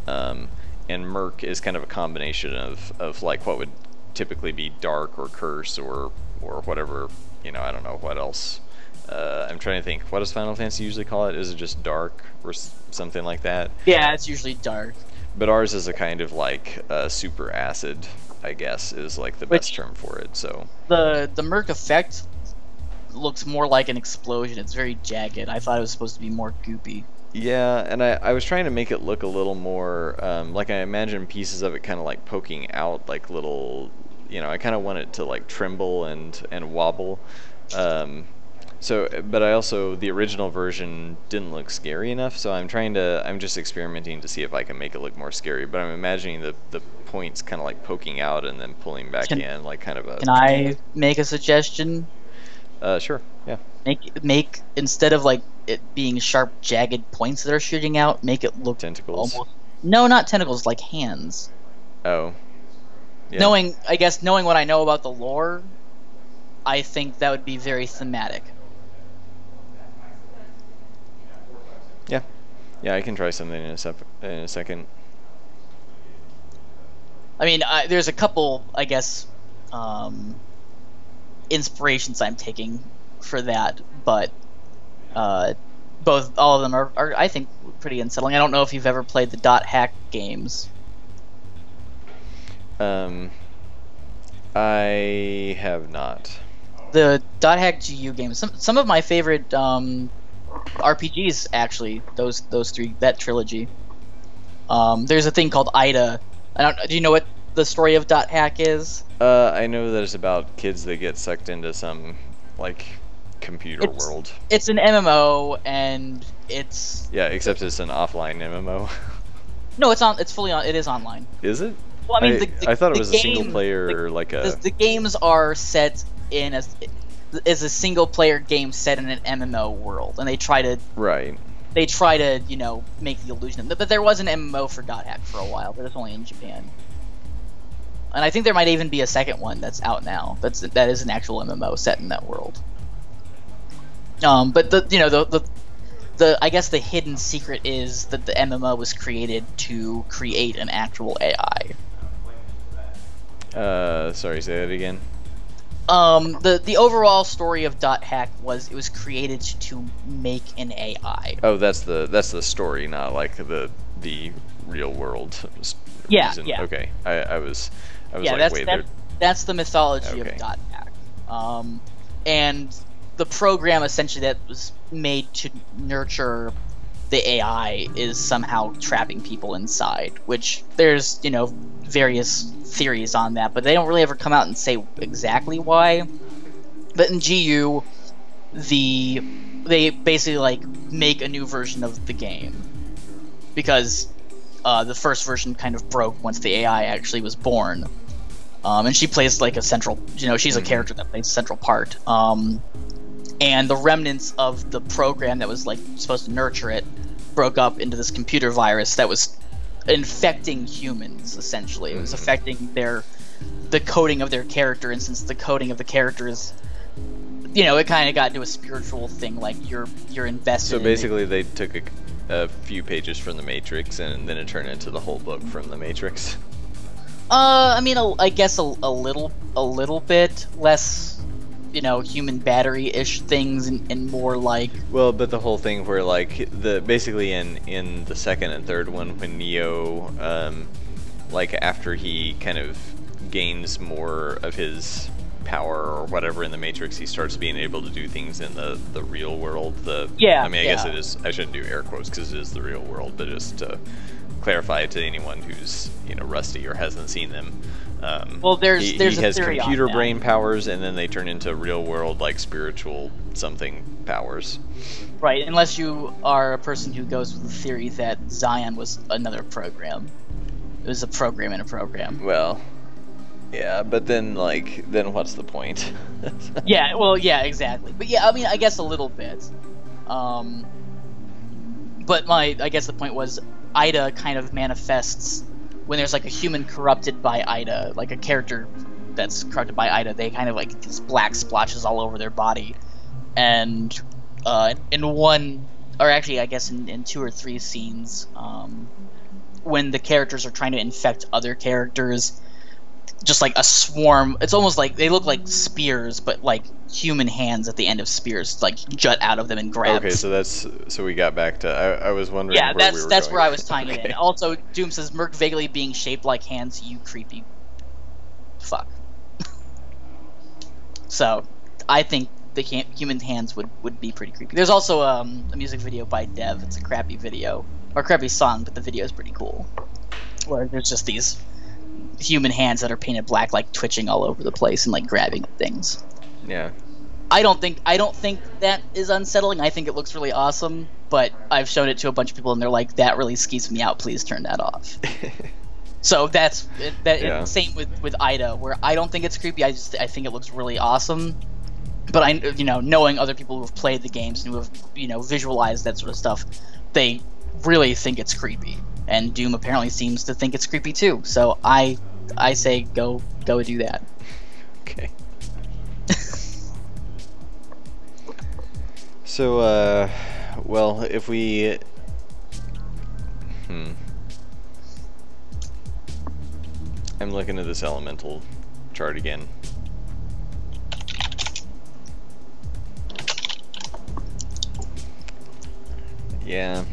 and Murk is kind of a combination of like what would typically be dark or curse or whatever. I don't know what else. I'm trying to think. What does Final Fantasy usually call it? Is it just dark or something like that? Yeah, it's usually dark. But ours is a kind of like super acid, I guess, is like the best term for it. So the Merc effect looks more like an explosion. It's very jagged. I thought it was supposed to be more goopy. Yeah, and I was trying to make it look a little more like I imagine pieces of it kind of like poking out, like little. I kind of want it to like tremble and wobble. But I also, the original version didn't look scary enough, so I'm just experimenting to see if I can make it look more scary, but I'm imagining the points kind of like poking out and then pulling back in, like kind of a... Can I make a suggestion? Sure, yeah. Make instead of like it being sharp, jagged points that are shooting out, make it look tentacles. Almost... No, not tentacles, like hands. Oh. Yeah. Knowing what I know about the lore, I think that would be very thematic. Yeah, I can try something in a second. I mean, there's a couple, I guess, inspirations I'm taking for that, but all of them are I think pretty unsettling. I don't know if you've ever played the dot hack games. I have not. The dot hack GU games. Some of my favorite RPGs, actually, those three, that trilogy. There's a thing called Ida. Do you know what the story of dot hack is? I know that it's about kids that get sucked into some like computer world. It's an MMO, and it's except it's an offline MMO. No, it's on. It's fully on. It is online. Is it? Well, I mean, I thought it was a single player, The games are set in is a single player game set in an MMO world, and they try to make the illusion. But there was an MMO for dot hack for a while, but it's only in Japan. And I think there might even be a second one that's out now. That is an actual MMO set in that world. But I guess the hidden secret is that the MMO was created to create an actual AI. Sorry, say that again. The overall story of Dot Hack was it was created to make an AI. Oh, that's the story, not like the real world Yeah, reason. yeah. Okay, I was Yeah, like, wait, that's the mythology Okay. of Dot Hack. And the program essentially that was made to nurture the AI is somehow trapping people inside, which there's, various theories on that, but they don't really ever come out and say exactly why. But in GU, they basically like make a new version of the game because the first version kind of broke once the AI actually was born. And she plays like a central, she's a character that plays a central part. And the remnants of the program that was like supposed to nurture it broke up into this computer virus that was infecting humans. Essentially, it was affecting the coding of their character, and since the coding of the characters, it kind of got into a spiritual thing. Like you're invested. So basically, they took a few pages from the Matrix, and then it turned into the whole book from the Matrix. I guess a little bit less, human battery-ish things, and more like. Well, but the whole thing where like basically in the second and third one, when Neo, like after he kind of gains more of his power or whatever in the Matrix, he starts being able to do things in the real world. I guess it is. I shouldn't do air quotes because it is the real world, but just to clarify to anyone who's rusty or hasn't seen them. Well, he has computer brain powers, and then they turn into real world like spiritual something powers. Right, unless you are a person who goes with the theory that Zion was another program. It was a program in a program. Well, yeah, but then what's the point? Yeah, well, yeah, exactly. But yeah, I guess a little bit. But I guess the point was Ida kind of manifests when there's like a human corrupted by Ida, like a character that's corrupted by Ida. They kind of like these black splotches all over their body, and in one, or actually I guess in 2 or 3 scenes, when the characters are trying to infect other characters, just like a swarm. It's almost like they look like spears, but like human hands at the end of spears like jut out of them and grab. Okay, so we got back to. I was wondering. Yeah, where we were that's going. where I was tying it in. Also, Doom says Merc vaguely being shaped like hands. You creepy fuck. So, I think the human hands would be pretty creepy. There's also a music video by Dev. It's a crappy video or crappy song, but the video is pretty cool. Where there's just these human hands that are painted black, like twitching all over the place and like grabbing at things. Yeah. I don't think that is unsettling. I think it looks really awesome, but I've shown it to a bunch of people and they're like, "That really skeeves me out. Please turn that off." So that's that. Yeah. Same with Ida, where I don't think it's creepy. I think it looks really awesome. But knowing other people who have played the games and who have visualized that sort of stuff, they really think it's creepy. And Doom apparently seems to think it's creepy too. So I say go do that. Okay. So, well, if we... I'm looking at this elemental chart again. Yeah.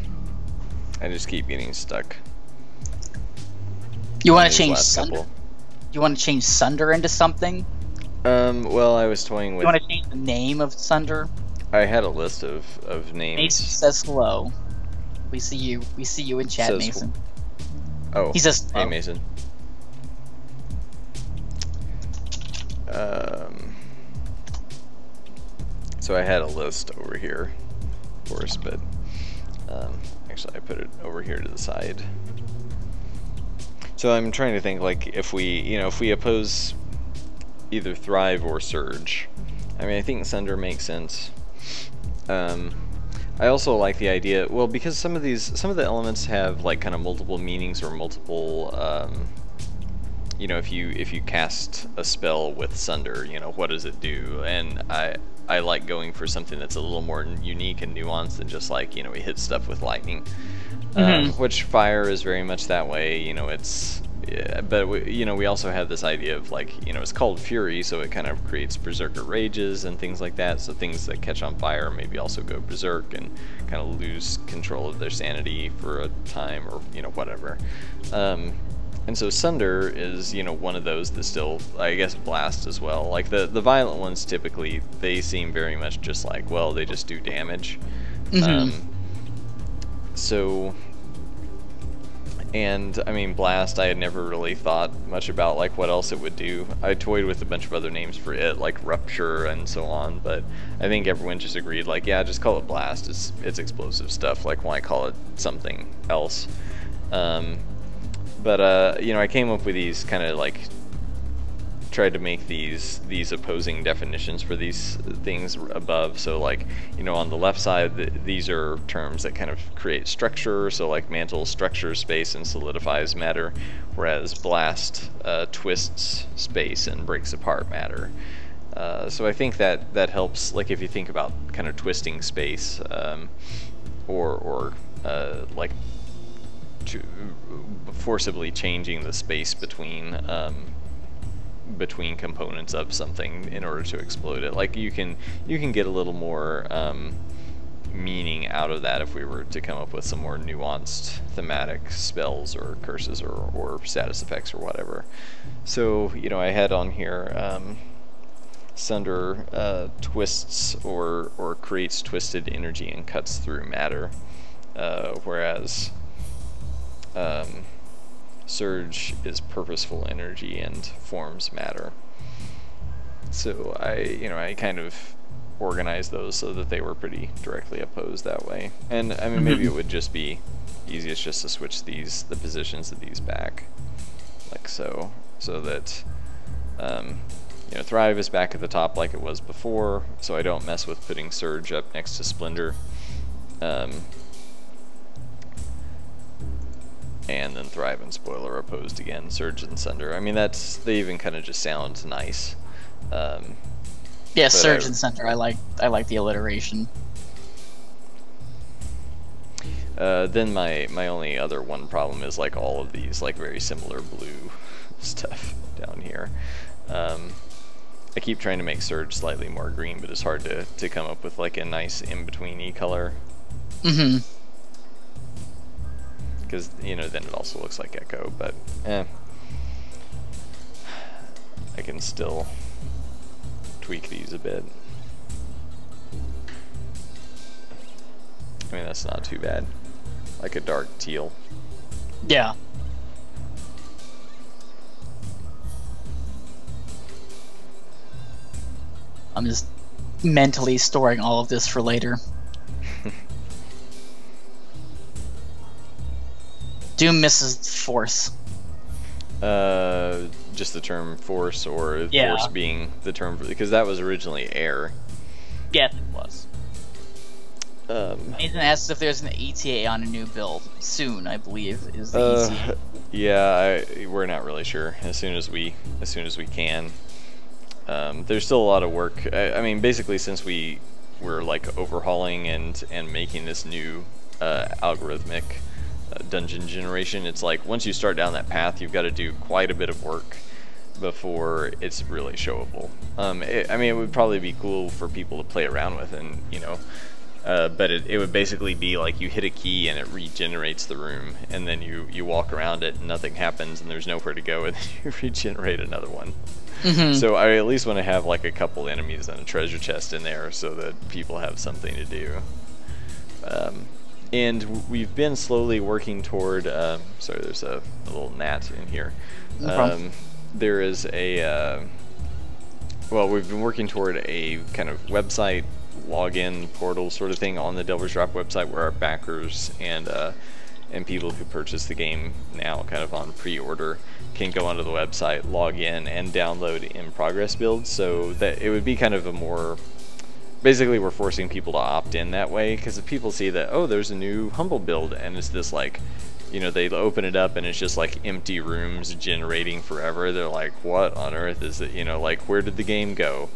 I just keep getting stuck. You want These to change last Sunder? couple. You want to change Sunder into something? Well, I was toying with... You want to change the name of Sunder? I had a list of names. Mason says hello. We see you. We see you in chat, Says- Mason. Oh, He says hey hello. Mason. So I had a list over here, of course, but actually I put it over here to the side. So I'm trying to think, like, if we oppose either Thrive or Surge. I mean, I think Sunder makes sense. I also like the idea, well, because some of the elements have like kind of multiple meanings or multiple, if you cast a spell with Sunder, what does it do? And I like going for something that's a little more unique and nuanced than just like, we hit stuff with lightning. Which fire is very much that way. yeah, but we also have this idea of like, it's called Fury, so it kind of creates berserker rages and things like that. So things that catch on fire maybe also go berserk and kind of lose control of their sanity for a time, or whatever. And so Sunder is one of those that still, I guess, blast as well. Like the violent ones, typically they seem very much just like, well, they just do damage. So. And I mean, Blast, I had never really thought much about like what else it would do. I toyed with a bunch of other names for it, like Rupture and so on, but I think everyone just agreed, like, yeah, just call it Blast. It's explosive stuff. Like, why call it something else? But I came up with these kind of like, tried to make these opposing definitions for these things above. So like, on the left side, these are terms that kind of create structure. So like Mantle structures space and solidifies matter, whereas Blast twists space and breaks apart matter. So I think that helps, like if you think about kind of twisting space, or like forcibly changing the space between components of something in order to explode it. Like you can get a little more meaning out of that if we were to come up with some more nuanced thematic spells or curses or status effects or whatever. So I had on here Sunder twists or creates twisted energy and cuts through matter, whereas Surge is purposeful energy and forms matter. So I kind of organized those so that they were pretty directly opposed that way. And I mean, maybe it would just be easiest just to switch the positions of these back, like so that Thrive is back at the top like it was before, so I don't mess with putting Surge up next to Splendor. And then Thrive and Spoil are opposed again, Surge and Sunder. I mean, they even kind of just sound nice. Yeah, Surge and Sunder. I like the alliteration. Then my only other one problem is like all of these like very similar blue stuff down here. I keep trying to make Surge slightly more green, but it's hard to come up with like a nice in-between-y color. Because then it also looks like Echo, but I can still tweak these a bit. I mean, that's not too bad. Like a dark teal. Yeah. I'm just mentally storing all of this for later. Doom misses force. Just the term force, or force being the term, because that was originally air. Yeah, it was. Nathan asks if there's an ETA on a new build soon. I believe is the ETA. Yeah, we're not really sure. As soon as we can. There's still a lot of work. I mean, basically, since we're like overhauling and making this new algorithmic dungeon generation, it's like once you start down that path, you've got to do quite a bit of work before it's really showable. I mean, it would probably be cool for people to play around with, and but it would basically be like you hit a key and it regenerates the room, and then you walk around it and nothing happens and there's nowhere to go, and then you regenerate another one. So I at least want to have like a couple enemies and a treasure chest in there so that people have something to do. And we've been slowly working toward, sorry, there's a little gnat in here. There is well, we've been working toward a kind of website login portal sort of thing on the Delver's Drop website, where our backers and people who purchase the game now kind of on pre-order can go onto the website, log in, and download in-progress builds. So that it would be kind of a more... Basically, we're forcing people to opt in that way, because if people see that, oh, there's a new Humble build, and it's this like, they open it up and it's just like empty rooms generating forever, they're like, what on earth is it, like, where did the game go?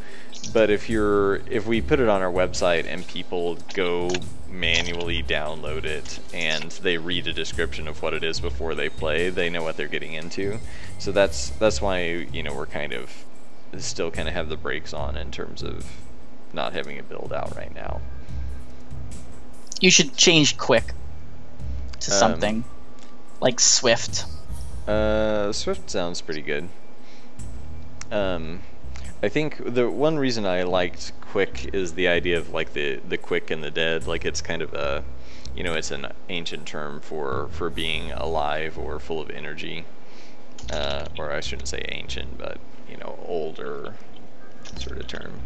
But if we put it on our website and people go manually download it and they read a description of what it is before they play, they know what they're getting into. So that's why, you know, we're kind of still kind of have the brakes on in terms of not having a build out right now. You should change quick to something like Swift. Swift sounds pretty good. I think the one reason I liked quick is the idea of like the quick and the dead. Like it's kind of a, you know, it's an ancient term for being alive or full of energy. Or I shouldn't say ancient, but you know, older sort of term.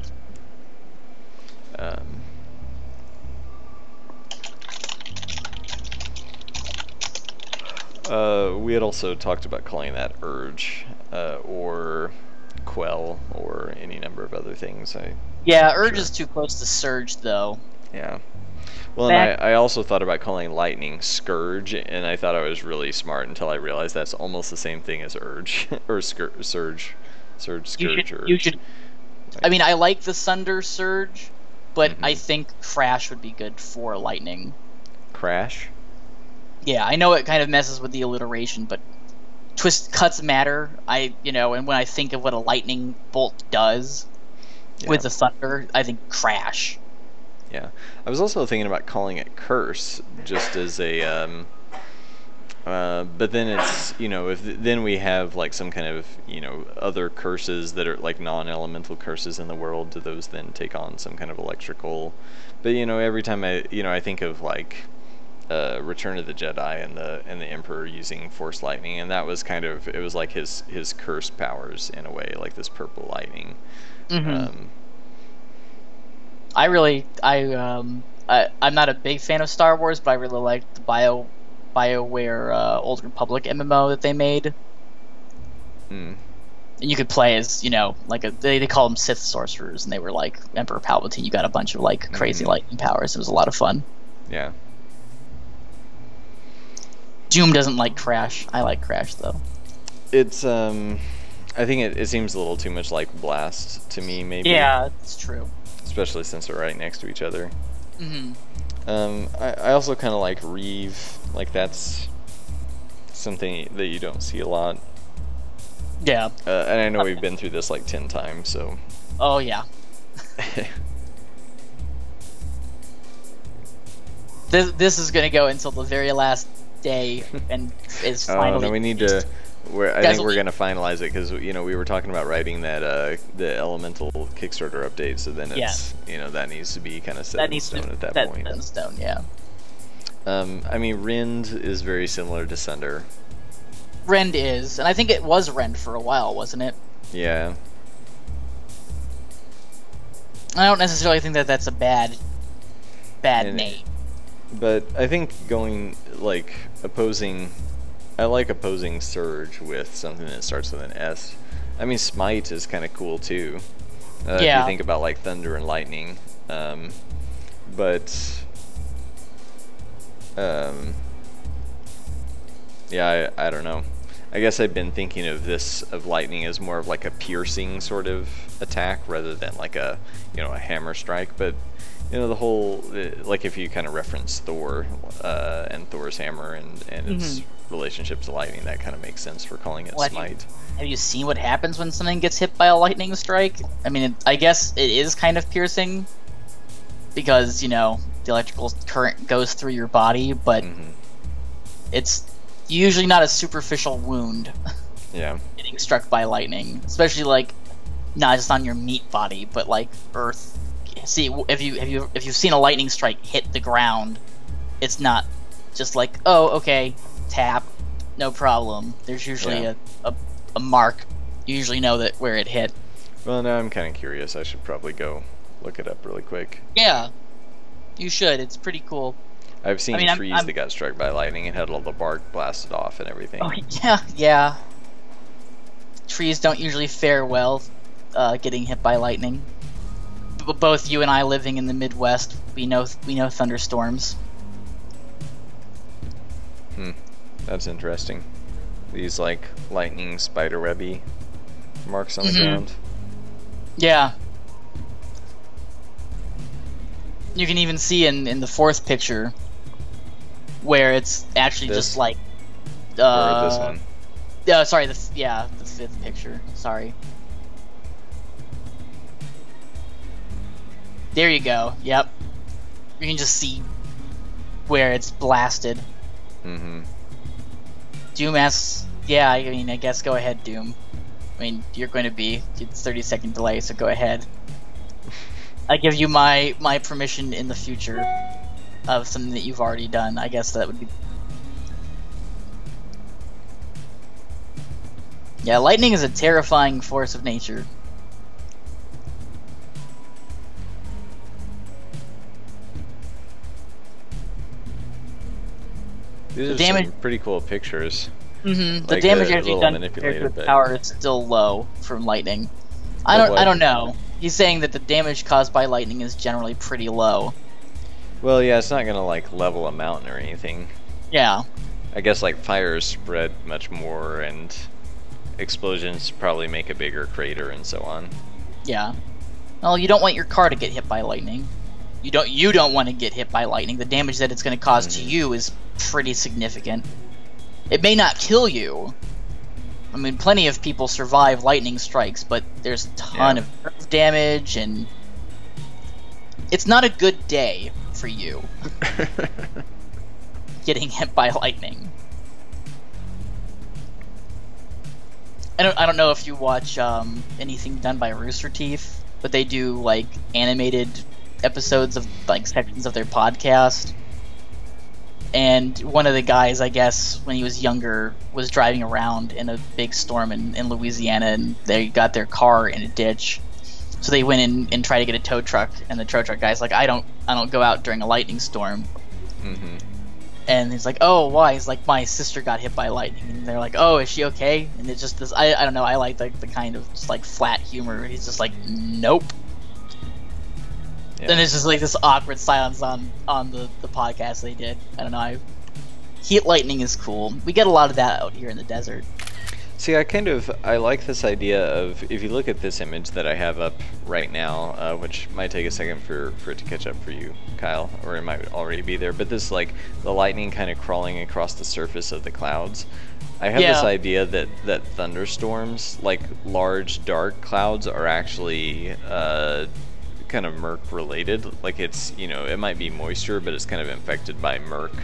We had also talked about calling that urge, or quell, or any number of other things. Yeah, urge is too close to surge, though. Yeah. Well, and I also thought about calling lightning scourge, and I thought I was really smart until I realized that's almost the same thing as urge, or surge, scourge. You should. I mean, I like the Sunder surge, but I think crash would be good for lightning. Crash? Yeah, I know it kind of messes with the alliteration, but twist cuts matter. And when I think of what a lightning bolt does with the thunder, I think crash. Yeah, I was also thinking about calling it curse, just as a. But then it's, you know, then we have like some kind of, you know, other curses that are like non-elemental curses in the world. Do those then take on some kind of electrical? But you know, every time I think of like Return of the Jedi and the Emperor using Force lightning, and that was kind of, it was like his curse powers in a way, like this purple lightning. I'm not a big fan of Star Wars, but I really liked the BioWare Old Republic MMO that they made. And you could play as, you know, like they call them Sith sorcerers, and they were like Emperor Palpatine. You got a bunch of like crazy lightning powers. It was a lot of fun. Yeah. Doom doesn't like Crash. I like Crash though. It's I think it seems a little too much like Blast to me, maybe. Yeah, it's true. Especially since they're right next to each other. I also kind of like Reeve. Like that's something that you don't see a lot. Yeah. And I know we've been through this like 10 times, so. Oh yeah. This is gonna go until the very last day, and is finally. No, we need to. I think we're gonna finalize it because, you know, we were talking about writing that the Elemental Kickstarter update, so then it's you know, that needs to be kind of set in stone at that point. Set in stone, yeah. I mean, Rend is very similar to Sunder. Rend is, and I think it was Rend for a while, wasn't it? Yeah. I don't necessarily think that that's a bad name. But I think going like opposing. I like opposing Surge with something that starts with an S. I mean, Smite is kind of cool too. If you think about like Thunder and Lightning. Yeah, I don't know. I guess I've been thinking of Lightning as more of like a piercing sort of attack rather than like a, you know, a hammer strike. But you know, the whole, like if you kind of reference Thor and Thor's hammer and its relationship to lightning, that kind of makes sense for calling it Smite. Have you seen what happens when something gets hit by a lightning strike? I mean, I guess it is kind of piercing because, you know, the electrical current goes through your body, but it's usually not a superficial wound. Yeah. Getting struck by lightning, especially like not just on your meat body, but like earth. See, if you've seen a lightning strike hit the ground, it's not just like, oh, okay, tap, no problem. There's usually a mark. You usually know that where it hit. Well, now I'm kind of curious. I should probably go look it up really quick. Yeah, you should. It's pretty cool. I've seen trees that got struck by lightning and had all the bark blasted off and everything. Oh yeah. Trees don't usually fare well getting hit by lightning. Both you and I living in the Midwest, we know thunderstorms. That's interesting. These like lightning spiderwebby marks on the ground. Yeah. You can even see in the fourth picture where it's actually This? just like Or this one? sorry, the fifth picture. Sorry. There you go. Yep. You can just see where it's blasted. Mm-hmm. Doom asks, yeah, I mean, I guess go ahead, Doom. I mean, you're going to be. It's 30-second delay, so go ahead. I give you my permission in the future of something that you've already done. I guess that would be... Yeah, lightning is a terrifying force of nature. These are some pretty cool pictures. Mm-hmm. The Like damage a actually little done manipulated, compared to its but- power is still low from lightning. I But what? don't know. He's saying that the damage caused by lightning is generally pretty low. Well, yeah, it's not gonna like level a mountain or anything. Yeah. I guess like fires spread much more, and explosions probably make a bigger crater and so on. Yeah. Well, you don't want your car to get hit by lightning. You don't want to get hit by lightning. The damage that it's going to cause to you is pretty significant. It may not kill you. I mean, plenty of people survive lightning strikes, but there's a ton of nerve damage, and it's not a good day for you getting hit by lightning. I don't know if you watch anything done by Rooster Teeth, but they do like animated episodes of like sections of their podcast. And one of the guys, I guess, when he was younger, was driving around in a big storm in Louisiana, and they got their car in a ditch. So they went in and tried to get a tow truck, and the tow truck guy's like, I don't go out during a lightning storm. Mm-hmm. And he's like, oh, why? He's like, my sister got hit by lightning. And they're like, oh, is she okay? And it's just this, I don't know, I like the kind of just like flat humor. He's just like, nope. Yeah. Then it's just like this awkward silence on the podcast they did. I don't know. Heat lightning is cool. We get a lot of that out here in the desert. See, I like this idea of, if you look at this image that I have up right now, which might take a second for it to catch up for you, Kyle, or it might already be there, but this, like, the lightning kind of crawling across the surface of the clouds. I have this idea that thunderstorms, like large dark clouds, are actually kind of murk related. Like, it's, you know, it might be moisture, but it's kind of infected by murk.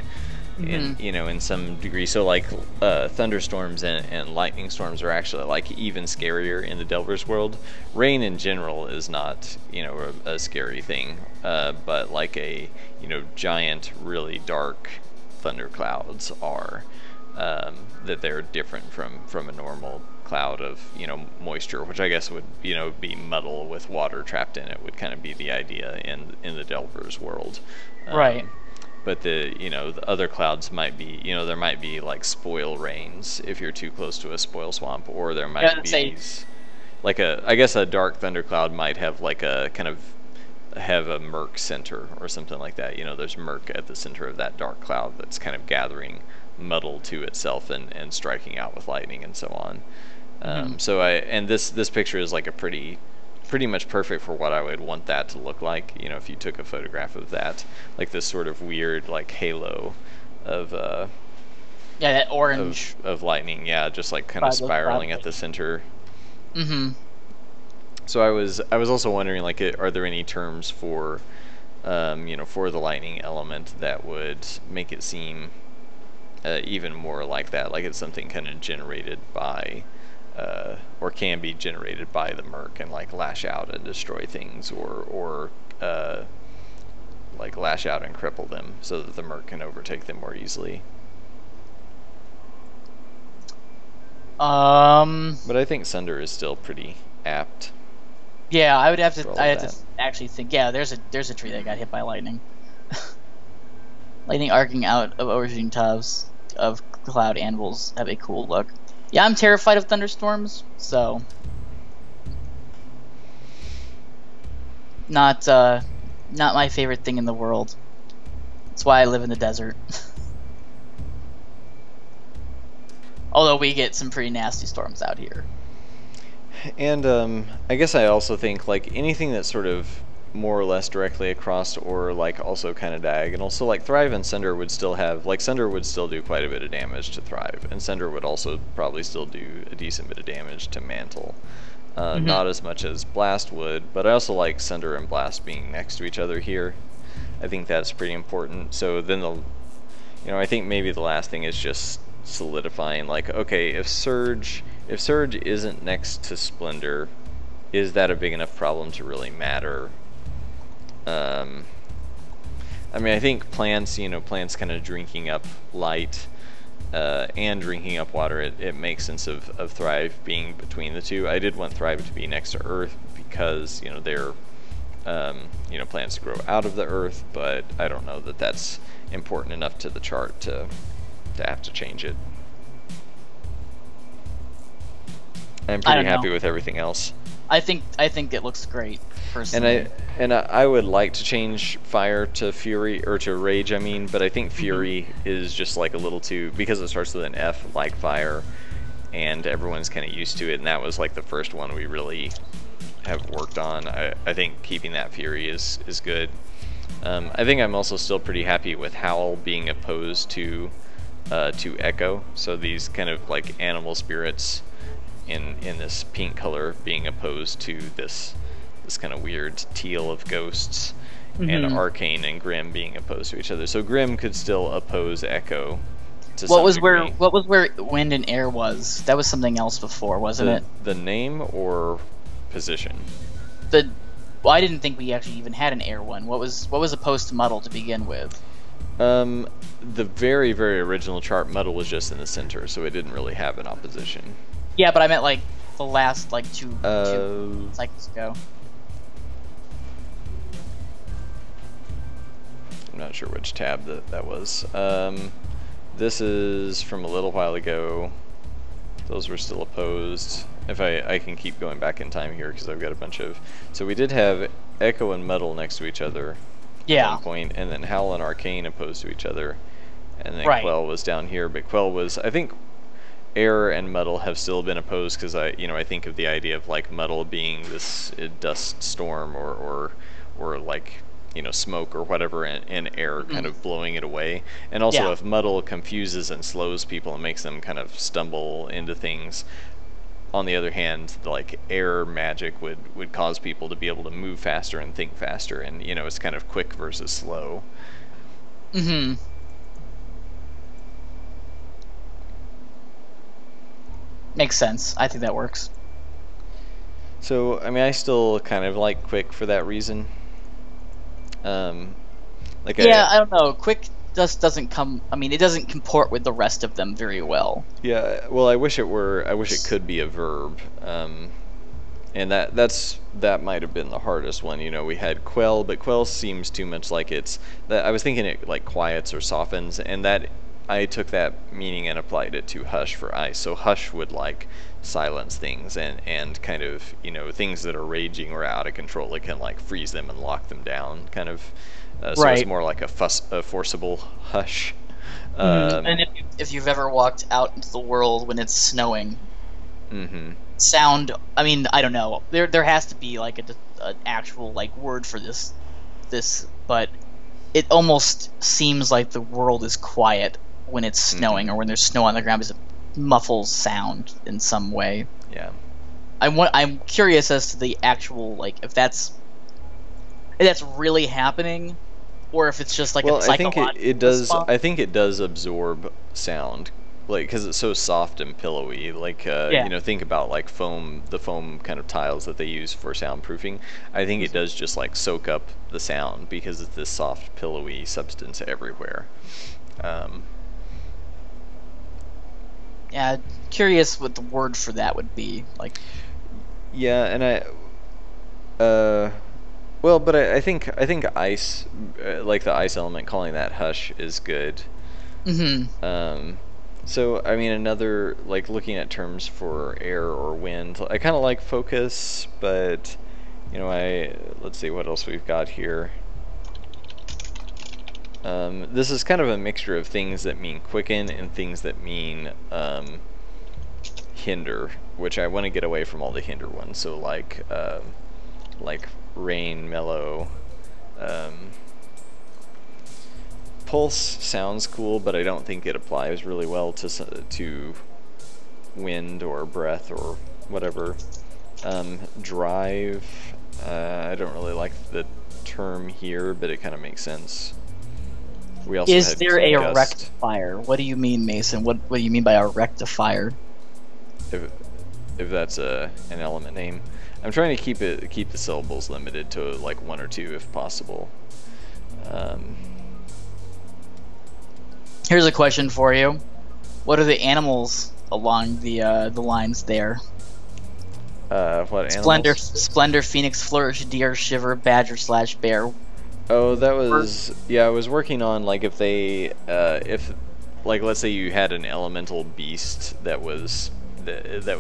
In, you know, in some degree. So like thunderstorms and lightning storms are actually like even scarier in the Delver's world. Rain in general is not, you know, a scary thing, but like a, you know, giant really dark thunderclouds are, that they're different from a normal cloud of, you know, moisture, which I guess would, you know, be muddle with water trapped in it, would kind of be the idea in the Delver's world. Right. But the, you know, the other clouds might be, you know, there might be like spoil rains if you're too close to a spoil swamp, or there might be these, like I guess a dark thundercloud might have like a kind of have a murk center or something like that. You know, there's murk at the center of that dark cloud that's kind of gathering muddle to itself and striking out with lightning and so on. So this picture is like a pretty much perfect for what I would want that to look like. You know, if you took a photograph of that, like this sort of weird like halo of that orange of lightning, just like kind of spiraling at the center. So I was also wondering, like, are there any terms for you know, for the lightning element that would make it seem even more like that, like it's something kind of generated by or can be generated by the murk and like lash out and destroy things, or like lash out and cripple them so that the murk can overtake them more easily. But I think Sunder is still pretty apt. Yeah, I would have to actually think. Yeah, there's a tree that got hit by lightning. Lightning arcing out of overshooting tubs of cloud anvils have a cool look. Yeah, I'm terrified of thunderstorms, so not my favorite thing in the world. That's why I live in the desert. Although we get some pretty nasty storms out here. And I guess I also think like anything that sort of more or less directly across, or like also kind of diagonal. So like Thrive and Cinder would still have, like Cinder would still do quite a bit of damage to Thrive, and Cinder would also probably still do a decent bit of damage to Mantle. Not as much as Blast would, but I also like Cinder and Blast being next to each other here. I think that's pretty important. So then I think maybe the last thing is just solidifying, like, okay, if Surge isn't next to Splendor, is that a big enough problem to really matter? I mean, I think plants kind of drinking up light and drinking up water, it makes sense of Thrive being between the two. I did want Thrive to be next to Earth because, they're, plants grow out of the Earth, but I don't know that that's important enough to the chart to have to change it. I'm pretty happy with everything else. I think it looks great, personally. And I would like to change Fire to Fury, or to Rage, I mean, but I think Fury is just like a little too, because it starts with an F like Fire, and everyone's kind of used to it, and that was like the first one we really have worked on. I think keeping that Fury is good. I think I'm also still pretty happy with Howl being opposed to Echo, so these kind of like animal spirits in this pink color being opposed to this kind of weird teal of ghosts, and Arcane and Grim being opposed to each other. So Grim could still oppose Echo to some degree. What was where Wind and Air was? That was something else before, wasn't it? The name or position? Well, I didn't think we actually even had an Air one. What was opposed to Muddle to begin with? The very, very original chart, Muddle was just in the center, so it didn't really have an opposition. Yeah, but I meant like the last two cycles ago. I'm not sure which tab that was. This is from a little while ago. Those were still opposed. If I can keep going back in time here, because I've got a bunch of... So we did have Echo and Muddle next to each other at one point, and then Howl and Arcane opposed to each other, and then Quell was down here, but Quell was... I think Air and Muddle have still been opposed, because I think of the idea of like Muddle being this dust storm or like smoke or whatever, and Air kind of blowing it away. And also if Muddle confuses and slows people and makes them kind of stumble into things, on the other hand, like Air magic would cause people to be able to move faster and think faster, and it's kind of quick versus slow. Makes sense. I think that works. So I mean, I still kind of like Quick for that reason. I don't know. Quick just doesn't come. I mean, it doesn't comport with the rest of them very well. Yeah. Well, I wish it could be a verb. And that might have been the hardest one. We had Quell, but Quell seems too much like it's that. I was thinking it like quiets or softens, and that I took that meaning and applied it to Hush for ice. So Hush would like silence things and kind of things that are raging or out of control. It can like freeze them and lock them down, kind of. So it's more like a forcible hush. And if you've ever walked out into the world when it's snowing, sound. I mean, I don't know. There has to be like an actual like word for this, but it almost seems like the world is quiet when it's snowing or when there's snow on the ground, because it muffles sound in some way. Yeah. I'm curious as to the actual if that's really happening, or if it's just like a psychological I think it does. response. I think it does absorb sound, because it's so soft and pillowy. Think about like the foam kind of tiles that they use for soundproofing. I think it does just like soak up the sound because it's this soft, pillowy substance everywhere. Yeah, curious what the word for that would be. Yeah, and but I think ice, like the ice element, calling that hush is good. So I mean, another looking at terms for air or wind, I kind of like focus, but let's see what else we've got here. This is kind of a mixture of things that mean quicken and things that mean hinder, which I want to get away from all the hinder ones. So like like rain, mellow. Pulse sounds cool, but I don't think it applies really well to wind or breath or whatever. Drive, I don't really like the term here, but it kind of makes sense. We also Is had there a gust. rectifier? What do you mean, Mason? What do you mean by a rectifier? If that's an element name. I'm trying to keep the syllables limited to like 1 or 2 if possible. Here's a question for you. What are the animals along the lines there? What animals? Splendor, Phoenix, Flourish, Deer, Shiver, Badger / Bear. Oh, that was, yeah, I was working on like if they if like let's say you had an elemental beast that was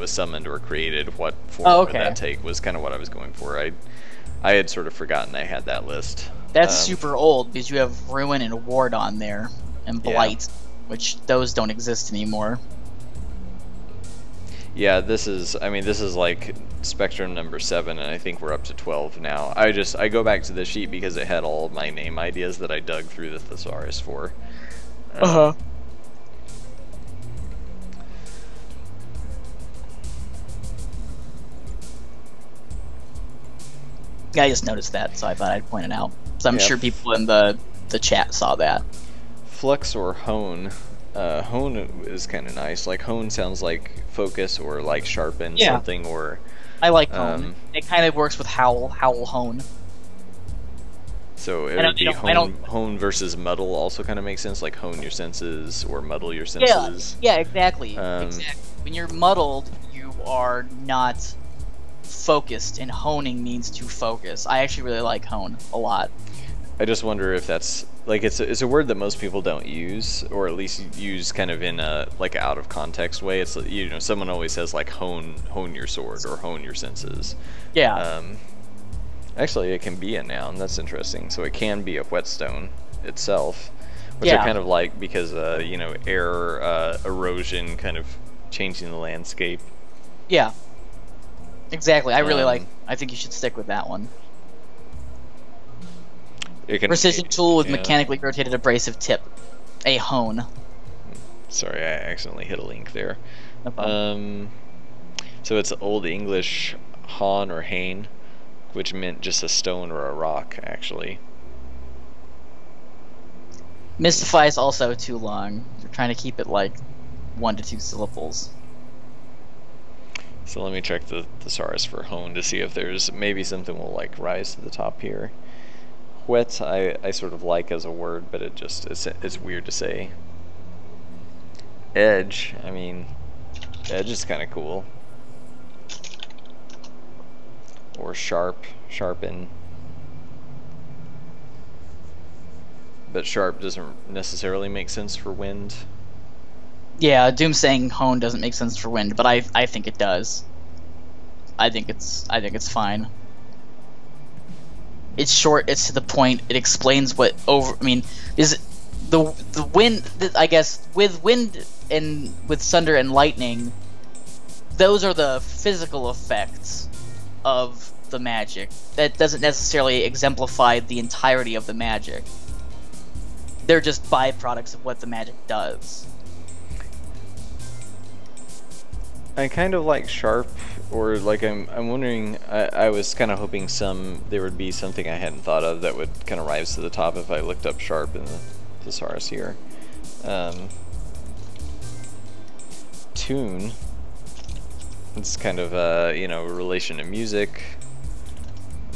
summoned or created, what form would that take was kind of what I was going for. I had sort of forgotten I had that list. That's super old because you have Ruin and Ward on there and Blight, which those don't exist anymore. Yeah, this is like Spectrum number 7, and I think we're up to 12 now. I go back to the sheet because it had all of my name ideas that I dug through the thesaurus for. Yeah, I just noticed that, so I thought I'd point it out. So I'm sure people in the chat saw that. Flux or hone. Hone is kind of nice. Like hone sounds like focus or like sharpen something, or I like hone. It kind of works with howl hone. So it would be hone versus muddle also kind of makes sense, like hone your senses or muddle your senses. Yeah, exactly. Exactly. When you're muddled, you are not focused, and honing means to focus. I actually really like hone a lot. I just wonder if that's like it's a word that most people don't use, or at least use kind of in a like out of context way. It's, you know, someone always says like hone your sword or hone your senses. Yeah. Actually, it can be a noun. That's interesting. So it can be a whetstone itself, which I kind of like because you know, air erosion kind of changing the landscape. Yeah. Exactly. I really like. I think you should stick with that one. Precision tool with mechanically rotated abrasive tip. A hone. Sorry, I accidentally hit a link there. No problem. So it's Old English hon or hane, which meant just a stone or a rock, actually. Mystify is also too long. We're trying to keep it like 1 to 2 syllables. So let me check the thesaurus for hone to see if there's maybe something will like rise to the top here. Whet I sort of like as a word, but it just it's weird to say. Edge, I mean, edge is kind of cool. Or sharp, sharpen. But sharp doesn't necessarily make sense for wind. Yeah, Doom saying hone doesn't make sense for wind, but I think it does. I think it's fine. It's short, it's to the point, it explains what is the wind, I guess, with wind and with thunder and lightning, those are the physical effects of the magic. That doesn't necessarily exemplify the entirety of the magic. They're just byproducts of what the magic does. I kind of like sharp, or like I'm wondering, I was kind of hoping there would be something I hadn't thought of that would kind of rise to the top if I looked up sharp in the thesaurus here. Tune, it's kind of you know, a relation to music.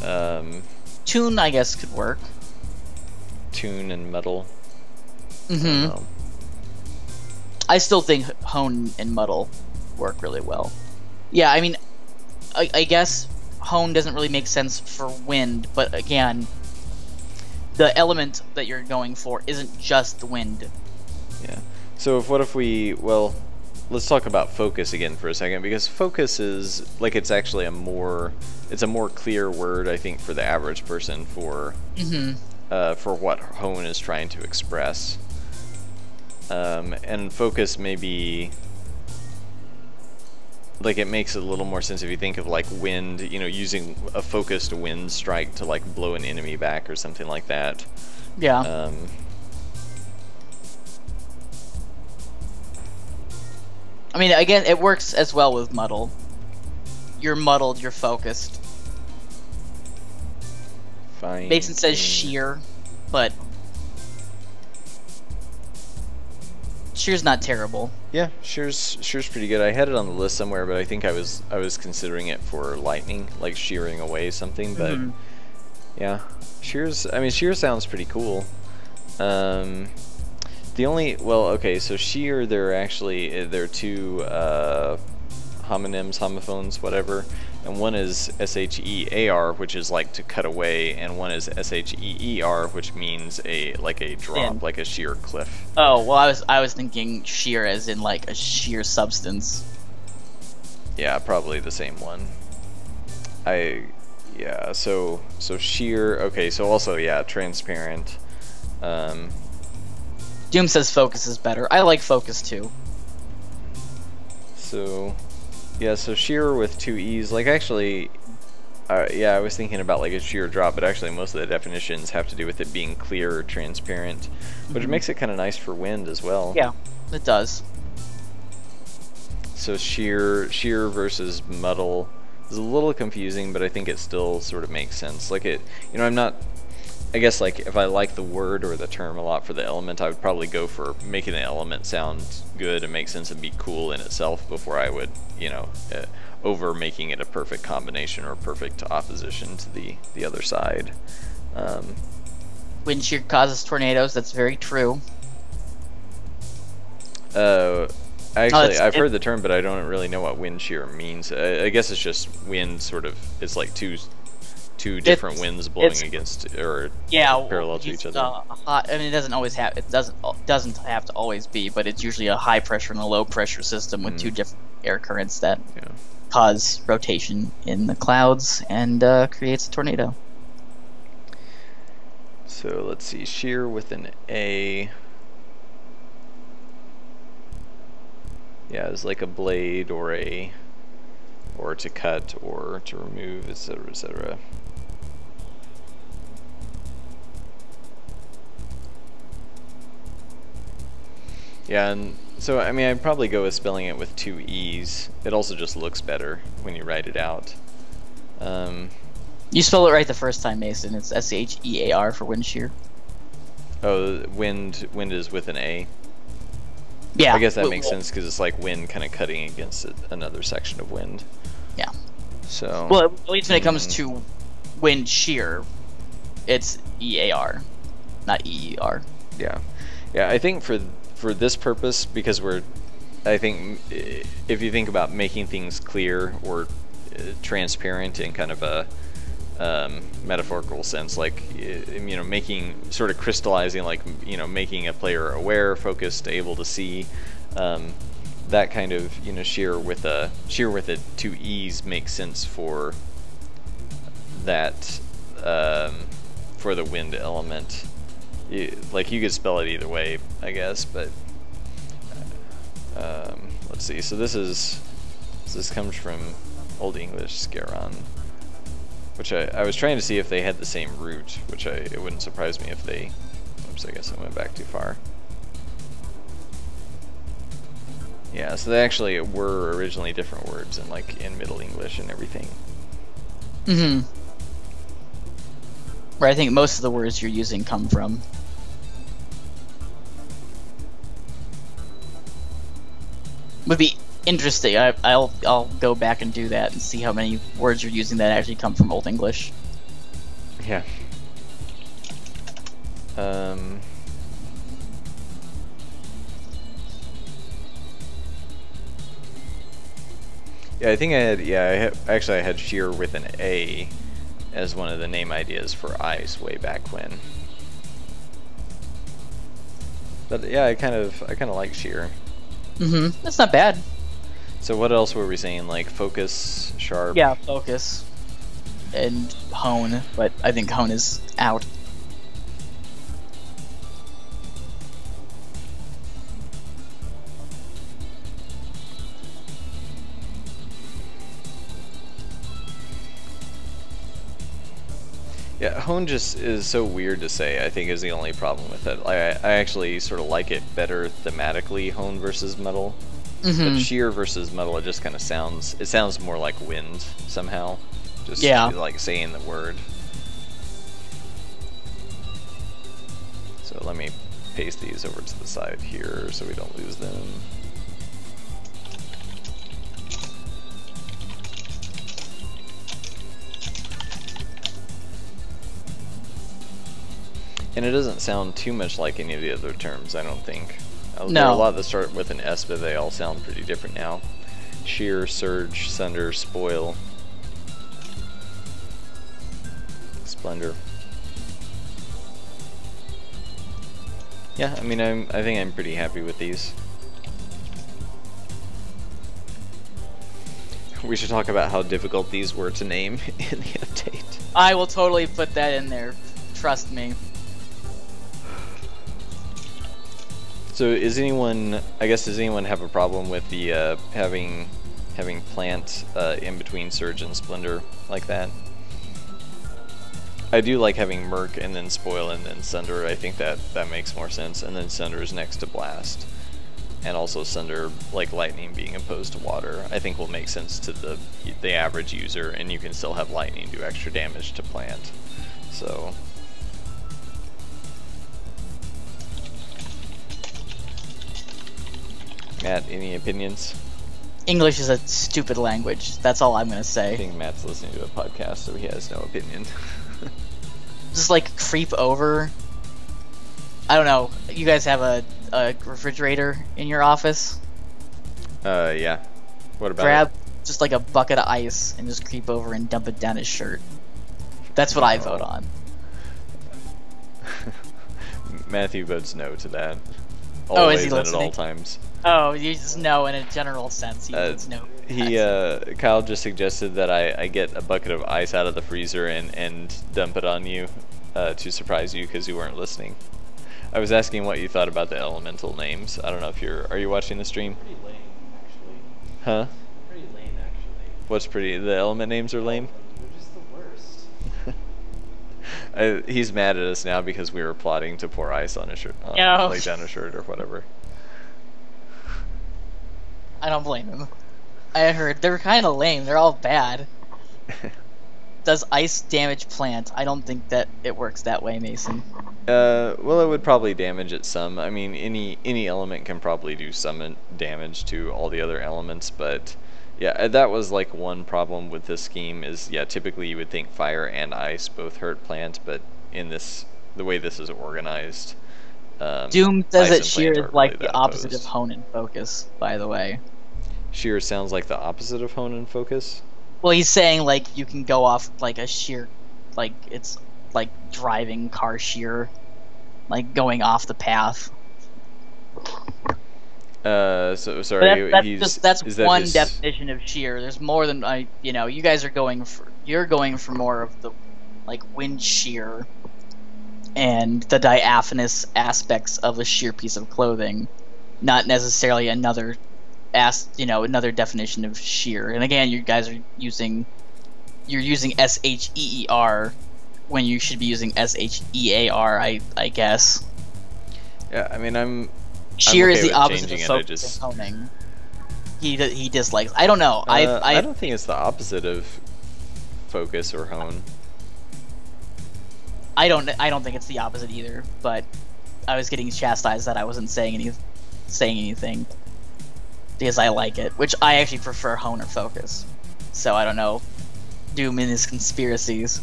Tune, I guess, could work. Tune and metal. I still think hone and muddle work really well. Yeah, I mean, I guess hone doesn't really make sense for wind, but again, the element that you're going for isn't just the wind. Yeah. So what if we, well, let's talk about focus again for a second, because focus is like, it's actually a more clear word, I think, for the average person for what hone is trying to express. And focus may be like it makes a little more sense if you think of like wind, you know, using a focused wind strike to like blow an enemy back or something like that. Yeah. I mean, again, it works as well with muddle. You're muddled, you're focused. Fine. Mason says sheer, but sheer's not terrible. Yeah, sheer's pretty good. I had it on the list somewhere, but I think I was considering it for lightning, like shearing away something. But yeah, sheer's. I mean, sheer sounds pretty cool. The only, well, okay, so sheer, there are two homonyms, homophones, whatever, and one is shear, which is like to cut away, and one is sheer, which means like a drop, like a sheer cliff. Oh, well, I was thinking sheer as in like a sheer substance. Yeah, probably the same one. Yeah, so sheer, okay, so also, yeah, transparent. Doom says focus is better. I like focus too. So, yeah, so sheer with two E's, like actually, yeah, I was thinking about like a sheer drop, but actually most of the definitions have to do with it being clear or transparent, which makes it kind of nice for wind as well. Yeah, it does. So sheer versus muddle is a little confusing, but I think it still sort of makes sense. Like it, you know, I'm not, I guess like if I like the word or the term a lot for the element, I would probably go for making the element sound good and make sense and be cool in itself before I would, you know, over making it a perfect combination or perfect opposition to the other side. Wind shear causes tornadoes. That's very true. Actually, I've heard the term, but I don't really know what wind shear means. I guess it's just wind sort of, it's like two different winds blowing against or parallel to each other. I mean, it doesn't always have, it doesn't have to always be, but it's usually a high pressure and a low pressure system with two different air currents that cause rotation in the clouds and creates a tornado. So let's see, shear with an A. Yeah, it's like a blade or to cut or to remove, etc., etc. Yeah, and so I mean I'd probably go with spelling it with two E's. It also just looks better when you write it out. You spell it right the first time, Mason. It's shear for wind shear. Oh, wind is with an A. Yeah. I guess that makes sense because it's like wind kind of cutting against another section of wind. Yeah. So. Well, at least when it comes to wind shear, it's EAR, not EER. Yeah. Yeah, I think for this purpose, because I think if you think about making things clear or transparent in kind of a metaphorical sense, like, you know, making, sort of crystallizing, like, you know, making a player aware, focused, able to see, that kind of, you know, shear with a two E's makes sense for that, for the wind element. Like, you could spell it either way, I guess, but let's see. So this comes from Old English Scaron, which I was trying to see if they had the same root, which it wouldn't surprise me if they. Oops, I guess I went back too far. Yeah, so they actually were originally different words in Middle English and everything. Mm-hmm. Where I think most of the words you're using come from. Would be interesting. I'll go back and do that and see how many words you're using that actually come from Old English. Yeah. Yeah, I think I had, actually I had shear with an A as one of the name ideas for ice way back when. But yeah, I kind of like shear. Mm-hmm. That's not bad. So what else were we saying? Like focus, sharp? Yeah, focus. And hone, but I think hone is out. Yeah, hone just is so weird to say, I think is the only problem with it. I actually sort of like it better thematically, hone versus metal. But sheer versus metal, it just kind of sounds more like wind somehow. Just like saying the word. So let me paste these over to the side here so we don't lose them. And it doesn't sound too much like any of the other terms, I don't think. No. There are a lot that start with an S, but they all sound pretty different now. Shear, surge, sunder, spoil, splendor. Yeah, I mean, I think I'm pretty happy with these. We should talk about how difficult these were to name in the update. I will totally put that in there. Trust me. So does anyone have a problem with the having plant in between surge and splendor like that? I do like having Merc and then spoil and then sunder. I think that makes more sense. And then sunder is next to blast, and also sunder, like lightning being opposed to water, I think will make sense to the average user, and you can still have lightning do extra damage to plant. So. Matt, any opinions? English is a stupid language. That's all I'm gonna say. I think Matt's listening to a podcast, so he has no opinion. Just like creep over. I don't know. You guys have a refrigerator in your office? Yeah. What about Grab just like a bucket of ice and just creep over and dump it down his shirt. That's what I vote on. Matthew votes no to that. Always, is he listening? listening? At all times. Oh, you just know in a general sense. He votes no. Kyle just suggested that I get a bucket of ice out of the freezer and dump it on you to surprise you because you weren't listening. I was asking what you thought about the elemental names. I don't know if are you watching the stream? Pretty lame, actually. Huh? Pretty lame, actually. What's pretty? The element names are lame? They're just the worst. He's mad at us now because we were plotting to pour ice on a shirt, No. like down a shirt or whatever. I don't blame him. I heard they're kind of lame. They're all bad. Does ice damage plant? I don't think that it works that way, Mason. Well, it would probably damage it some. I mean, any element can probably do some damage to all the other elements, but yeah, that was like one problem with this scheme is, yeah, typically you would think fire and ice both hurt plant, but in the way this is organized, Doom says ice that and sheer plant is aren't like really the that opposite opposed. of hone and focus, by the way. Sheer sounds like the opposite of hone and focus. Well, he's saying like you can go off like a sheer, like it's like driving car sheer, like going off the path. So sorry. But that's is that one his... definition of sheer. There's more than you guys are going for. You're going for more of the like wind sheer and the diaphanous aspects of a sheer piece of clothing, not necessarily another definition of sheer. And again, you guys are using SHEER when you should be using SHEAR, I guess. Yeah, I mean Sheer okay is the with opposite of changing it, focus and honing. He dislikes. I don't know. I don't think it's the opposite of focus or hone. I don't think it's the opposite either. But I was getting chastised that I wasn't saying anything because I like it, which I actually prefer hone or focus. So I don't know. Doom and his conspiracies.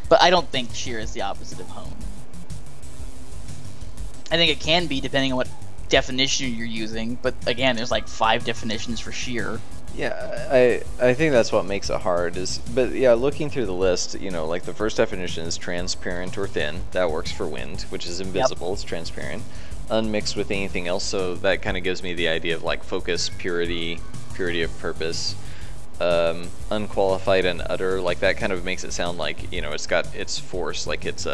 But I don't think sheer is the opposite of hone. I think it can be depending on what definition you're using, but again, there's like 5 definitions for sheer. Yeah, I think that's what makes it hard but yeah, looking through the list, like the first definition is transparent or thin. That works for wind, which is invisible. Yep. It's transparent. Unmixed with anything else, so that kind of gives me the idea of like focus, purity of purpose. Unqualified and utter, like that kind of makes it sound like, it's got its force, like it's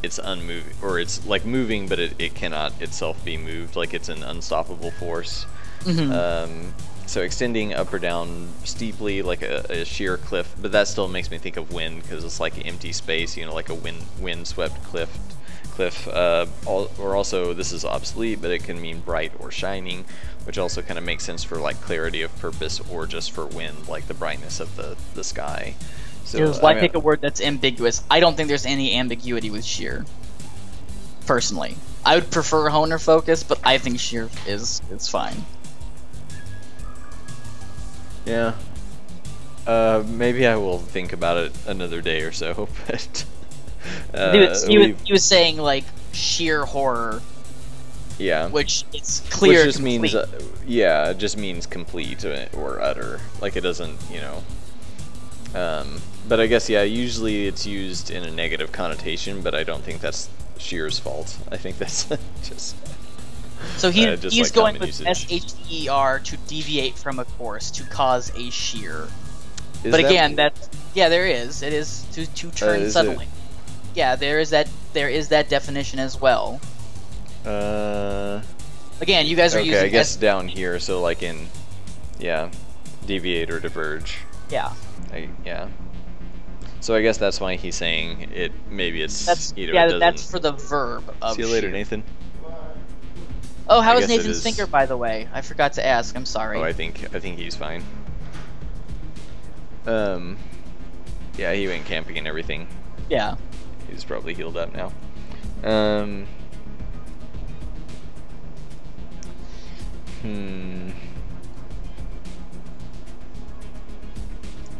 it's unmoving, or it's like moving, but it cannot itself be moved, like it's an unstoppable force. Mm-hmm. so extending up or down steeply like a sheer cliff, but that still makes me think of wind because it's like empty space, you know, like a wind-swept cliff. Or also, this is obsolete, but it can mean bright or shining, which also kind of makes sense for like clarity of purpose or just for wind, like the brightness of the sky. So Why pick a word that's ambiguous? I don't think there's any ambiguity with sheer. Personally, I would prefer hone or focus, but I think sheer is fine. Yeah. Maybe I will think about it another day or so, but he was saying like sheer horror. Yeah. Which it's clear. Which just means, yeah, it just means complete or utter. Like it doesn't, you know. But I guess, yeah, usually it's used in a negative connotation, but I don't think that's sheer's fault. I think that's just. So he's like going with SHER to deviate from a course to cause a sheer. But again, there is. It is to turn suddenly. Yeah, there is that definition as well. Again, you guys are using. Okay, I guess down here, so like in, yeah, deviate or diverge. Yeah. Yeah. So I guess that's why he's saying it. Maybe it's that's for the verb of. See you later, sheer. Nathan. Oh, how is Nathan's finger, by the way? I forgot to ask. I'm sorry. Oh, I think he's fine. Yeah, he went camping and everything. Yeah. He's probably healed up now.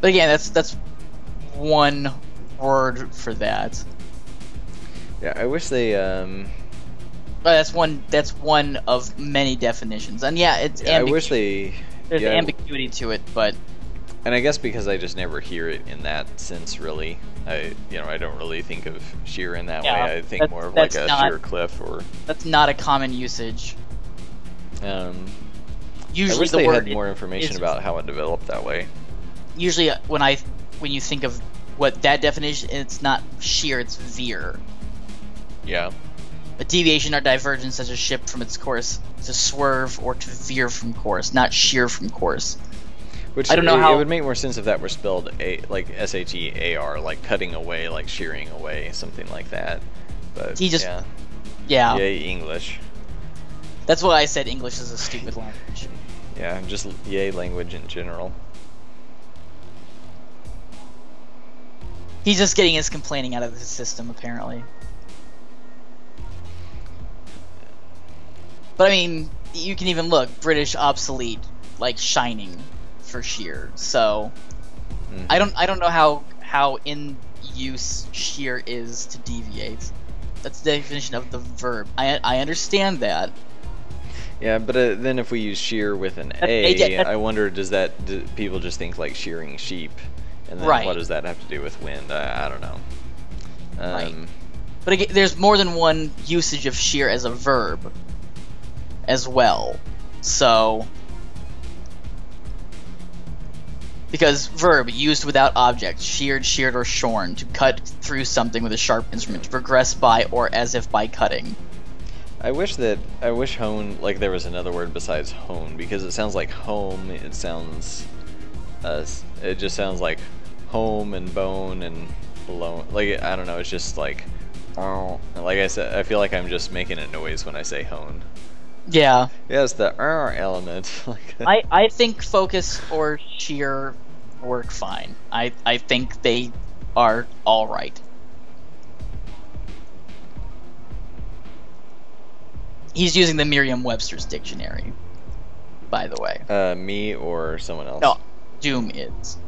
But again, that's one word for that. Yeah, I wish they But that's one of many definitions, and yeah, it's. Yeah, I wish there's ambiguity to it, but. And I guess because I just never hear it in that sense, really. I don't really think of sheer in that way. I think more of like a sheer cliff or. That's not a common usage. Usually, I wish they had more information about how it developed that way. Usually, when you think of what that definition, it's not sheer, it's veer. Yeah. A deviation or divergence such as shift from its course to swerve or to veer from course, not sheer from course. Which I don't know how it would make more sense if that were spelled like SHEAR, like cutting away, like shearing away, something like that. But he just yeah, English. That's why I said English is a stupid language. Yeah, just yay language in general. He's just getting his complaining out of the system, apparently. But I mean, you can even look British obsolete, like shining for sheer. So I don't know how in use sheer is to deviate. That's the definition of the verb. I understand that. Yeah, but then if we use sheer with an I wonder do people just think like shearing sheep, and then what does that have to do with wind? I don't know. Right. But again, there's more than one usage of sheer as a verb as well. So because verb verb without object, sheared, sheared, or shorn, to cut through something with a sharp instrument, to progress by or as if by cutting. I wish hone, like there was another word besides hone, because it sounds like home, it just sounds like home and bone and blown, like, I don't know, it's just like I said, I feel like I'm just making a noise when I say hone. Yeah. Yeah, it's the element. I think focus or sheer work fine. I think they are alright. He's using the Merriam-Webster's dictionary, by the way. Me or someone else? No, Doom is.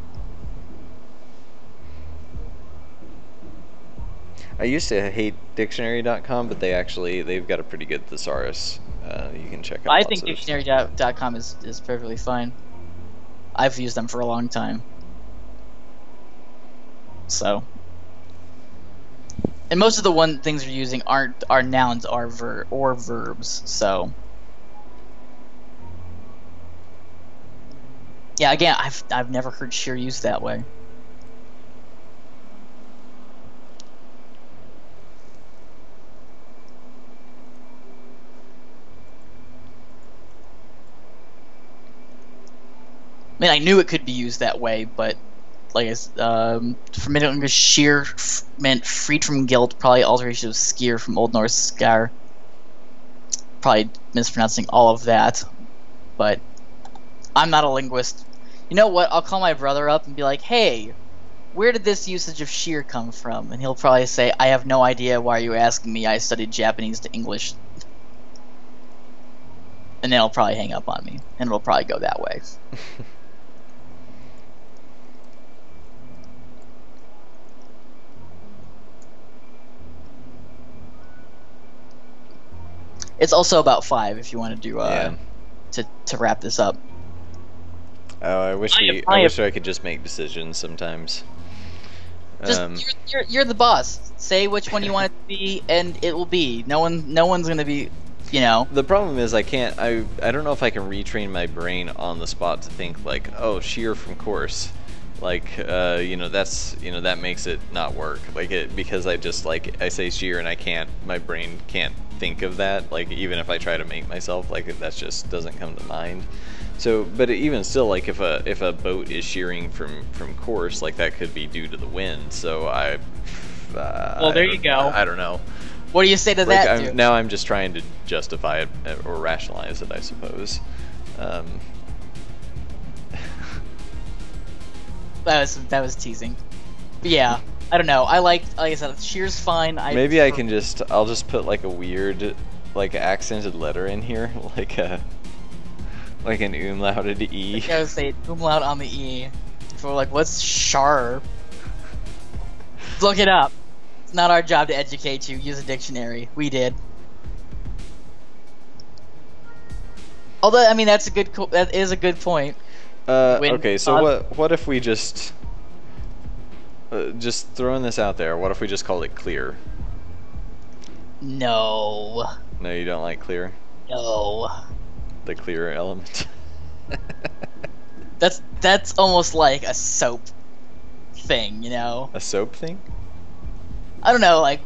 I used to hate dictionary.com, but they've got a pretty good thesaurus. You can check out. I think dictionary.com is perfectly fine. I've used them for a long time. So. And most of the things we're using are nouns or verbs, so. Yeah, again, I've never heard sheer used that way. mean, I knew it could be used that way, but like for Middle English, sheer meant freed from guilt, probably alteration of skier from Old Norse skar. Probably mispronouncing all of that, but I'm not a linguist. You know what? I'll call my brother up and be like, hey, where did this usage of sheer come from? And he'll probably say, I have no idea. Why are you asking me? I studied Japanese to English. And then he'll probably hang up on me, and it'll probably go that way. It's also about 5 if you want to do to wrap this up. Oh, I wish I could just make decisions sometimes. Just you're the boss. Say which one you want it to be, and it will be. No one's gonna be, you know. The problem is I don't know if I can retrain my brain on the spot to think like, oh, sheer from course. Like, that makes it not work. Like because I just I say sheer and my brain can't think of that. Like even if I try to make myself, like that just doesn't come to mind. So, but even still, like if a boat is shearing from course, like that could be due to the wind. So well, there you go. I don't know. What do you say to that, dude? Now I'm just trying to justify it or rationalize it, I suppose. That was teasing. But yeah, I don't know. Like I said, sheer's fine. Maybe I'll just put like a weird, like accented letter in here, like an umlauted E. I would say umlaut on the E. So we're like, what's char? Look it up. It's not our job to educate you. Use a dictionary. We did. Although, I mean, that is a good point. Okay, so what if we just throwing this out there, what if we just called it clear? No. No, you don't like clear? No. The clear element. That's almost like a soap thing, you know? A soap thing? I don't know, like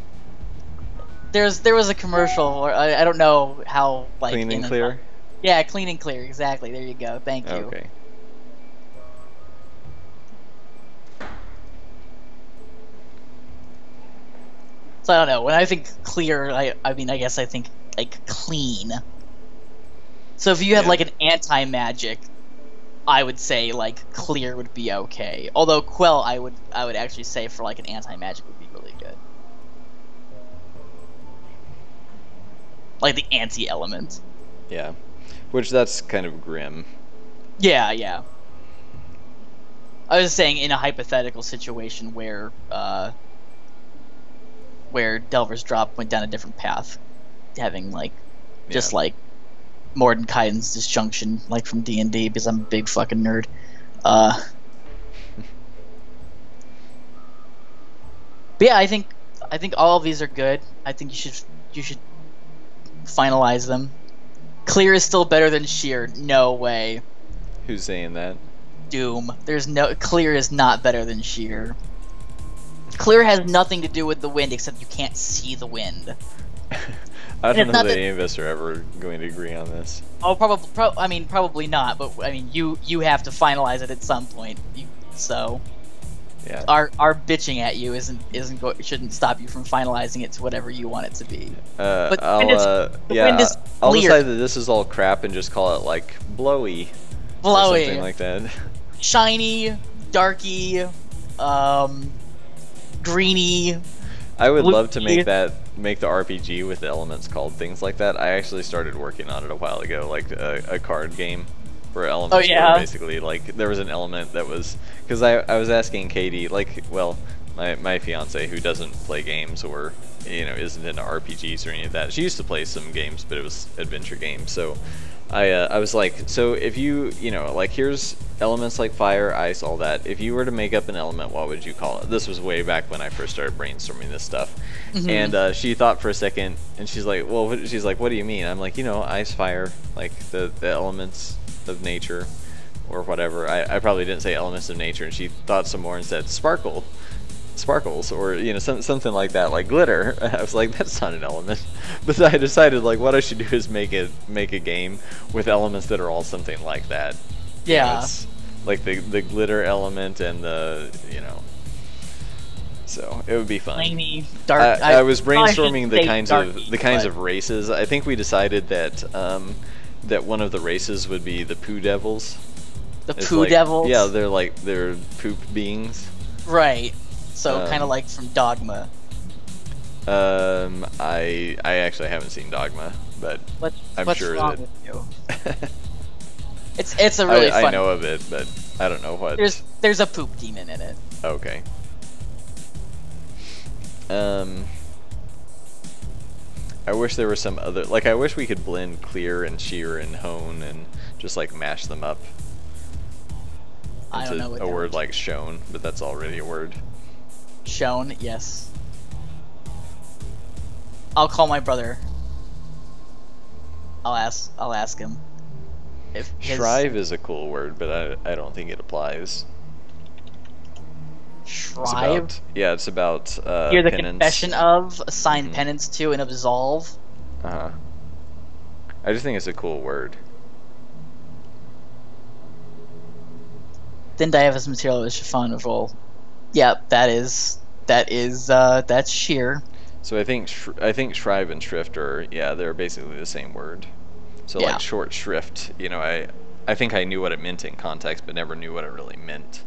there was a commercial, or I don't know how, like Clean and clear? Yeah, clean and clear, exactly. There you go. Thank you. Okay. So I don't know. When I think clear, I mean, I guess I think like clean. So if you had like an anti-magic, I would say like clear would be okay. Although quell, I would actually say for like an anti-magic would be really good. Like the anti-element. Yeah. Which that's kind of grim. Yeah, yeah. I was saying in a hypothetical situation where Delver's Drop went down a different path, having like just like Mordenkainen's disjunction, like from D&D, because I'm a big fucking nerd. But yeah, I think all of these are good. I think you should finalize them. Clear is still better than sheer. No way. Who's saying that? Doom. Clear is not better than sheer. Clear has nothing to do with the wind except you can't see the wind. I don't know that any of us are ever going to agree on this. Oh, probably not. But I mean, you have to finalize it at some point. So yeah, our bitching at you shouldn't stop you from finalizing it to whatever you want it to be. But I'll decide that this is all crap and just call it like blowy. Or something like that. Shiny, darky, greeny. I would love to make the RPG with elements called things like that. I actually started working on it a while ago, like a card game for elements. Oh yeah. Where basically, like there was an element that was because I was asking Katie, like, well, my fiance who doesn't play games or isn't into RPGs or any of that. She used to play some games, but it was adventure games. So I was like, so if like here's elements like fire, ice, all that. If you were to make up an element, what would you call it? This was way back when I first started brainstorming this stuff. Mm-hmm. And she thought for a second, and she's like, well, what do you mean? I'm like, ice, fire, like the elements of nature or whatever. I probably didn't say elements of nature, and she thought some more and said sparkles or something like that, like glitter. I was like, that's not an element. But I decided like what I should do is make a game with elements that are all something like that. Yeah. like the glitter element and the, you know. So it would be fun. Flamey, dark. I was probably shouldn't brainstorming say darky, the kinds but- of races. I think we decided that that one of the races would be the poo devils. The It's poo like- devils. Yeah, they're poop beings. Right. So kind Um, of like from Dogma. I actually haven't seen Dogma, but I'm What's sure wrong that with you? It's a really I fun. know of it, but I don't know what. There's a poop demon in it. Okay. I wish there was some other, like, I wish we could blend clear and sheer and hone and just like mash them up I don't into know what a that word is. like shown, but that's already a word. Shown, yes. I'll call my brother. I'll ask him. If his Shrive is a cool word, but I don't think it applies. It's Shrive. about, yeah, it's about Hear the penance. confession of, assign Mhm. penance to, and absolve. Uh-huh. I just think it's a cool word. Didn't I have this material with chiffon of roll? Yeah, that's sheer. So I think shrive and shrift are, yeah, they're basically the same word. So Yeah. like short shrift, you know, I think I knew what it meant in context, but never knew what it really meant.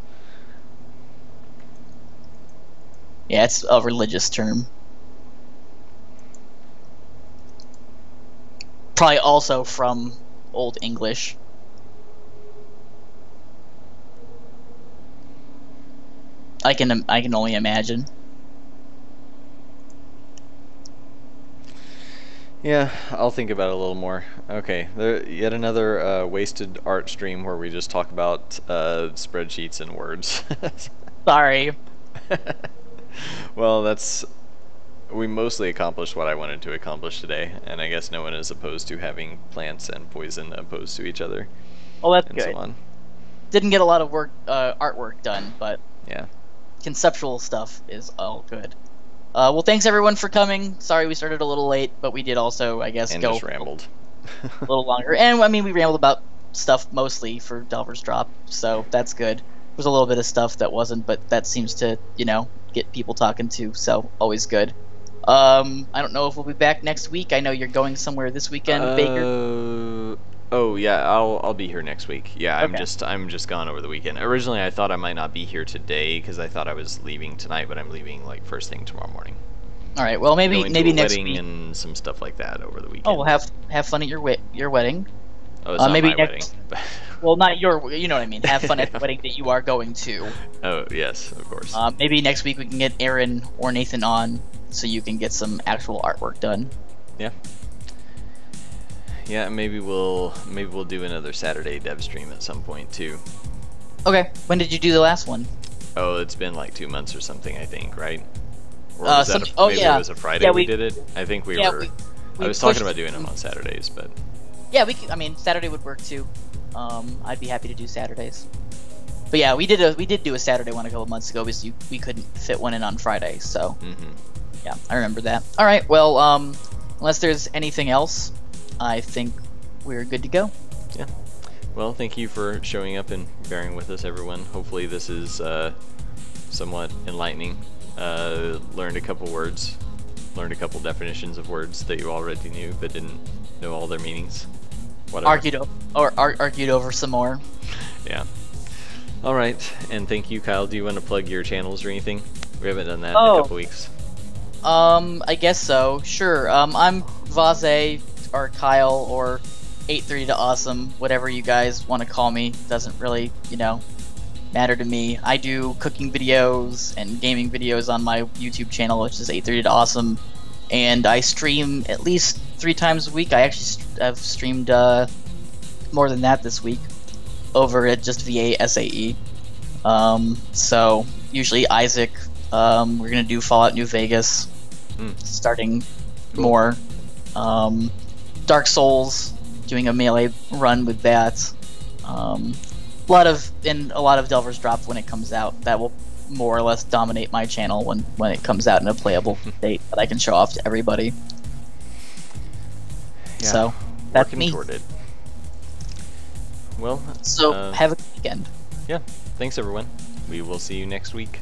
Yeah, it's a religious term. Probably also from Old English. I can only imagine. Yeah, I'll think about it a little more. Okay, yet another wasted art stream where we just talk about spreadsheets and words. Sorry. Well, we mostly accomplished what I wanted to accomplish today, and I guess no one is opposed to having plants and poison opposed to each other, Well, that's and good. so on. Didn't get a lot of artwork done, but Yeah. conceptual stuff is all good. Well, thanks everyone for coming. Sorry we started a little late, but we did also, I guess, And go just rambled. a little longer. And I mean, we rambled about stuff mostly for Delver's Drop, so that's good. There's a little bit of stuff that wasn't, but that seems to, get people talking too, so always good. I don't know if we'll be back next week. I know you're going somewhere this weekend, Baker. Oh yeah, I'll be here next week. Yeah, Okay. I'm just gone over the weekend. Originally, I thought I might not be here today because I thought I was leaving tonight, but I'm leaving like first thing tomorrow morning. All right. Well, maybe Going to a next wedding week. and some stuff like that over the weekend. Oh, well, have fun at your wedding. Oh, it's not maybe my next- wedding. Well, not your. You know what I mean. Have fun at the wedding that you are going to. Oh yes, of course. Maybe next week we can get Aaron or Nathan on, so you can get some actual artwork done. Yeah. Yeah, maybe we'll do another Saturday dev stream at some point too. Okay. When did you do the last one? Oh, it's been like 2 months or something, I think, right? Or was that oh, maybe yeah. it was a Friday Yeah, we we- did it? I think we yeah, were. we I was talking pushed- about doing them on Saturdays, but Yeah, I mean, Saturday would work too. I'd be happy to do Saturdays. But yeah, we did do a Saturday one a couple months ago because we couldn't fit one in on Friday. So yeah, I remember that. All right. Well, unless there's anything else, I think we're good to go. yeah. Well, thank you for showing up and bearing with us, everyone. Hopefully this is somewhat enlightening. Learned a couple words, learned a couple definitions of words that you already knew but didn't know all their meanings. Whatever. Argued over some more. Yeah. All right, and thank you, Kyle. Do you want to plug your channels or anything? We haven't done that in Oh. a couple weeks. I guess so. Sure. I'm Vaze or Kyle or 830 to Awesome, whatever you guys want to call me. Doesn't really, matter to me. I do cooking videos and gaming videos on my YouTube channel, which is 830 to Awesome, and I stream at least 3 times a week. I actually have streamed more than that this week over at just VA SAE. So usually Isaac. We're gonna do Fallout New Vegas, starting more. Dark Souls, doing a melee run with that. A lot of Delver's Drop when it comes out. That will more or less dominate my channel when it comes out in a playable state that I can show off to everybody. Yeah, So that's working me. toward it. Well, So have a good weekend. yeah, thanks everyone. We will see you next week.